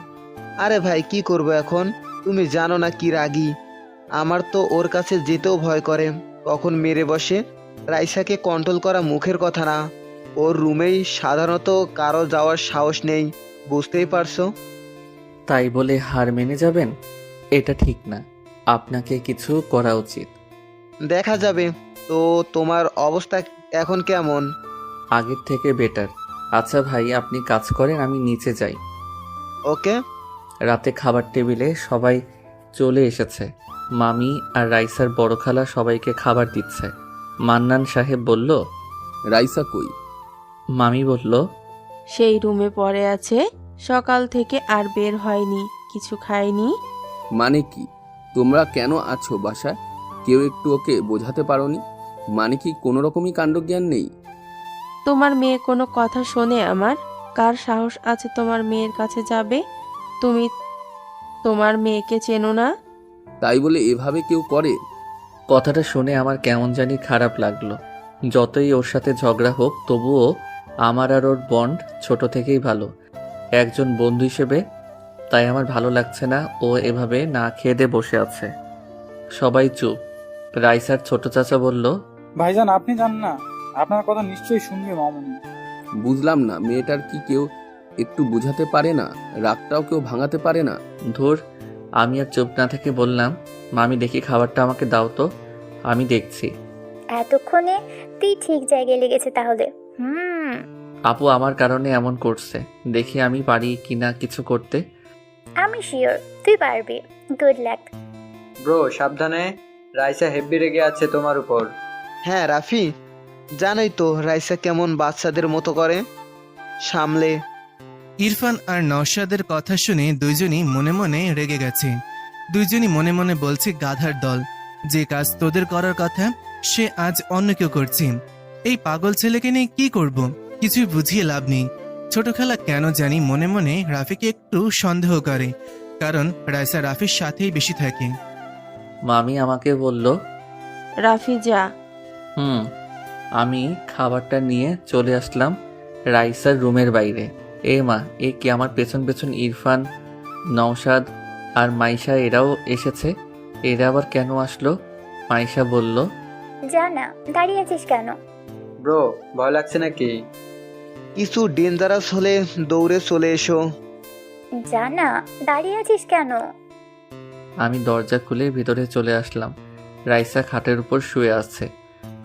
আরে ভাই কি করব এখন, তুমি জানো না কি রাগী। আমার তো ওর কাছে যেতেও ভয় করে, কখন মেরে বসে। রাইসাকে কন্ট্রোল করা মুখের কথা না, ওর রুমেই সাধারণত কারো যাওয়ার সাহস নেই, বুঝতেই পারছো। তাই বলে হার মেনে যাবেন? এটা ঠিক না, আপনাকে কিছু করা উচিত। দেখা যাবে। তো তোমার অবস্থা এখন কেমন? আগের থেকে বেটার। আচ্ছা ভাই আপনি কাজ করেন, আমি নিচে যাই। ওকে। রাতে খাবার টেবিলে সবাই চলে এসেছে। মামি আর রাইসার বড় খালা সবাইকে খাবার দিচ্ছে। মান্নান সাহেব বলল, রাইসা কই? মামি বলল, সেই রুমে পড়ে আছে, সকাল থেকে আর বের হয়নি, কিছু খায়নি। মানে কি? তোমরা কেন আছো বাসায়? কেউ একটু ওকে বোঝাতে পারোনি? মানে কি কোনো রকমই কাণ্ডজ্ঞান নেই? তোমার মেয়ে কোনো কথা শোনে আমার? কার সাহস আছে তোমার মেয়ের কাছে যাবে? তুমি তোমার মেয়েকে চেনো না? তাই বলে এভাবে কেউ করে? কথাটা শুনে আমার কেমন জানি খারাপ লাগলো। যতই ওর সাথে ঝগড়া হোক, তবুও আমার আর ওর বন্ড ছোট থেকেই ভালো, একজন বন্ধু হিসেবে। তাই আমার ভালো লাগছে না ও এভাবে না খেয়ে দিয়ে বসে আছে। সবাই চুপ। রাইসার ছোট চাচা বলল, ভাইজান আপনি জান না, আপনার কথা নিশ্চয়ই শুনবে মামুনি। বুঝলাম না, মেয়েটার কি কেউ একটু বুঝাতে পারে না? রাগটাও কেউ ভাঙাতে পারে না? ধুর। আমি আর চুপ না থেকে বললাম, মামি দেখি খাবারটা আমাকে দাও তো, আমি দেখছি। এতক্ষণে তুই ঠিক জায়গায় লেগেছে তাহলে। আপু আমার কারণে এমন করছে, দেখি আমি পারি কিনা কিছু করতে। আমি শিওর তুই পারবি। Good luck. ব্রো সাবধানে, রাইসা হেব্বি রেগে আছে তোমার উপর। হ্যাঁ রাফি, জানোই তো রাইসা কেমন বাচ্চাদের মতো করে, সামলে। ইরফান আর নওশাদের কথা শুনে দুইজনই মনে মনে রেগে গেছে। দুইজনই মনে মনে বলছে, গাধার দল, যে কাজ তোদের করার কথা সে আজ অন্য কেউ করছে। এই পাগল ছেলেকে নিয়ে কি করব, কিছুই বুঝিয়ে লাভ নেই। ছোট খালা কেন জানি মনে মনে রাফিকে একটু সন্দেহ করে, কারণ রাইসা রাফির সাথেই বেশি থাকে। মামি আমাকে বলল, রাফি যা। আমি খাবারটা নিয়ে চলে আসলাম রাইসার রুমের বাইরে। এ মা, এ কি আমার পেছন পেছন ইরফান, নওশাদ আর মাইশা এরাও এসেছে। এরা আবার কেন আসলো? মাইশা বলল, জানা দাঁড়িয়ে আছিস কেন? ব্রো ভয় লাগছে নাকি? কিছু ডেঞ্জারাস হলে দৌড়ে চলে এসো। জানা দাঁড়িয়ে আছিস কেন? আমি দরজা খুলে ভিতরে চলে আসলাম। রাইসা খাটের উপর শুয়ে আছে,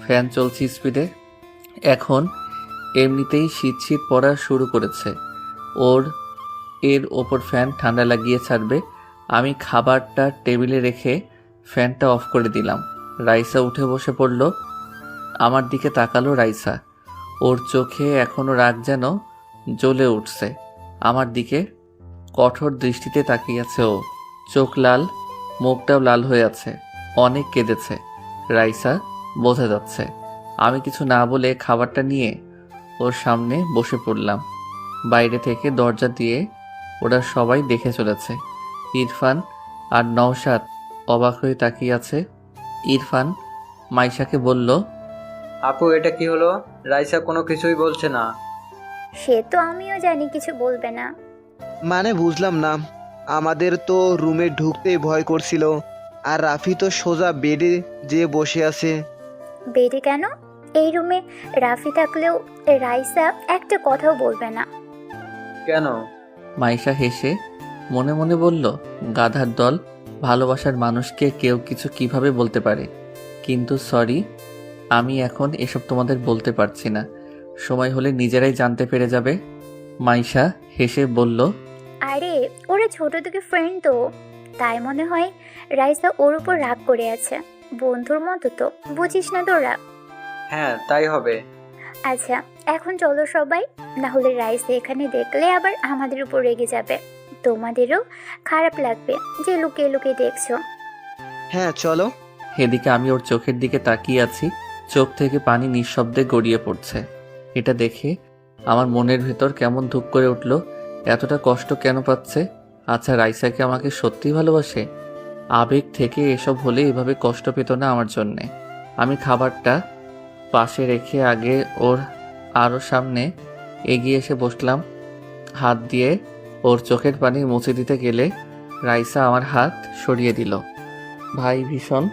ফ্যান চলছে স্পিডে। এখন এমনিতেই শীত শীত পড়া শুরু করেছে, এর ওপর ফ্যান ঠান্ডা লাগিয়ে ছাড়বে। আমি খাবারটা টেবিলে রেখে ফ্যানটা অফ করে দিলাম। রাইসা উঠে বসে পড়ল, আমার দিকে তাকালো রাইসা। ওর চোখে এখনো রাগ যেন জ্বলে উঠছে। আমার দিকে কঠোর দৃষ্টিতে তাকিয়ে আছে ও, চোখ লাল, মুখটাও লাল হয়ে আছে, অনেক কেঁদেছে রাইসা, বোঝা যাচ্ছে। আমি কিছু না বলে খাবারটা নিয়ে ওর সামনে বসে পড়লাম। বাইরে থেকে দরজা দিয়ে ওরা সবাই দেখে চলেছে। ইরফান আর নওশাদ অবাক হয়ে তাকিয়ে আছে। ইরফান মাইশাকে বলল, আপু এটা কি হলো? রাইসা কোনো কিছুই বলছে না। সে তো আমিও জানি কিছু বলবে না। মানে বুঝলাম না, আমাদের তো রুমে ঢুকতেই ভয় করছিল, আর রাফি তো সোজা বেডে যেয়ে বসে আছে। বেডে কেন? এই রুমে রাফি থাকলেও রাইসা একটা কথাও বলবে না। কেন? মাইশা হেসে মনে মনে বলল, গাধার দল, ভালোবাসার মানুষকে কেউ কিছু কিভাবে বলতে পারে। কিন্তু সরি, আমি এখন এসব তোমাদের বলতে পারছি না, সময় হলে নিজেরাই জানতে পেরে যাবে। মাইশা হেসে বলল, আরে ওরা ছোট থেকে ফ্রেন্ড তো, তাই মনে হয় রাইসা ওর উপর রাগ করে আছে। বন্ধুর মতো তো, বুঝিস না তোরা? হ্যাঁ, তাই হবে। আচ্ছা এখন চলো সবাই, না হলে রাইসা এখানে দেখলে আবার আমাদের উপর রেগে যাবে। তোমাদেরও খারাপ লাগবে যে লুকিয়ে লুকিয়ে দেখছো। হ্যাঁ চলো। এদিকে আমি ওর চোখের দিকে তাকিয়ে আছি, চোখ থেকে পানি নিঃশব্দে গড়িয়ে পড়ছে। এটা দেখে আমার মনের ভেতর কেমন ধুক করে উঠল। এতটা কষ্ট কেন পাচ্ছে? আচ্ছা, রাইসাকে আমাকে সত্যিই ভালোবাসে? আবেগ থেকে এসব হলে এভাবে কষ্ট পেত না আমার জন্যে। আমি খাবারটা পাশে রেখে আগে ওর আরও সামনে এগিয়ে এসে বসলাম। হাত দিয়ে ওর চোখের পানি মুছে দিতে গেলে রাইসা আমার হাত সরিয়ে দিল। ভাই ভীষণ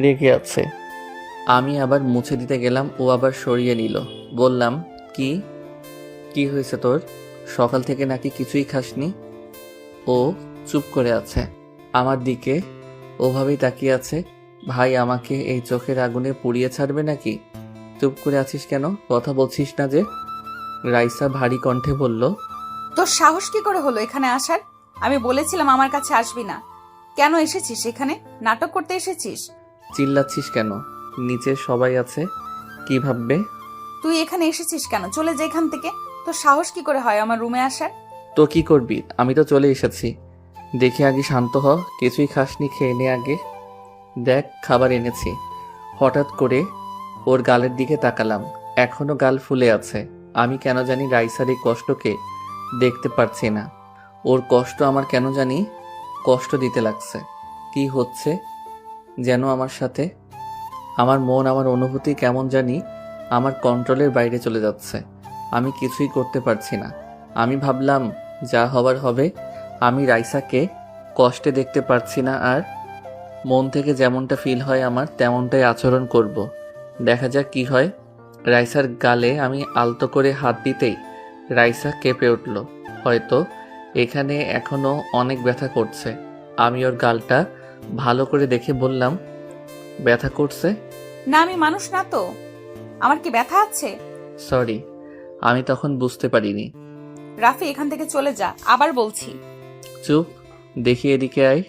রেগে আছে। আমি আবার মুছে দিতে গেলাম, ও আবার সরিয়ে নিল। বললাম, কি হয়েছে তোর? সকাল থেকে নাকি কিছুই খাসনি? ও চুপ করে আছে, আমার দিকে ওভাবেই তাকিয়ে আছে। ভাই আমাকে এই চোখের আগুনে পুড়িয়ে ছাড়বে নাকি? চুপ করে আছিস কেন? কথা বলছিস না যে? রাইসা ভারী কণ্ঠে বলল, তোর সাহস কি করে হলো এখানে আসার? আমি বলেছিলাম আমার কাছে আসবি না। কেন এসেছিস এখানে? নাটক করতে এসেছিস? চিল্লাচ্ছিস কেন? নিচে সবাই আছে, কি ভাববে? তুই এখানে এসেছিস কেন? চলে যা এখান থেকে। তোর সাহস কি করে হয় আমার রুমে আসার? তো কি করবি? আমি তো চলে এসেছি। দেখে আগে শান্ত হ, কিছুই খাসনি, খেয়ে নে আগে। দেখ খাবার এনেছি। হঠাৎ করে ওর গালের দিকে তাকালাম, এখনো গাল ফুলে আছে। আমি কেন জানি রাইসার এই কষ্টকে দেখতে পারছি না। ওর কষ্ট আমার কেন জানি কষ্ট দিতে লাগছে। কি হচ্ছে যেন আমার সাথে? আমার মন, আমার অনুভূতি কেমন জানি আমার কন্ট্রোলের বাইরে চলে যাচ্ছে। আমি কিছুই করতে পারছি না। আমি ভাবলাম যা হবার হবে। আমি রাইসাকে কষ্টে দেখতে পারছি না, আর মন থেকে যেমনটা ফিল হয় আমার তেমনটাই আচরণ করব। দেখা যাক কি হয়। রাইসার গালে আমি আলতো করে হাত দিতেই রাইসা কেঁপে উঠল। হয়তো এখানে এখনো অনেক ব্যথা করছে। আমি ওর গালটা ভালো করে দেখে বললাম, ব্যথা করছে? না আমি মানুষ না তো, আমার কি ব্যথা আছে? সরি, আমি তখন বুঝতে পারিনি। রাফি এখান থেকে চলে যা, আবার বলছি। চুপ, দেখি এদিকে আয়।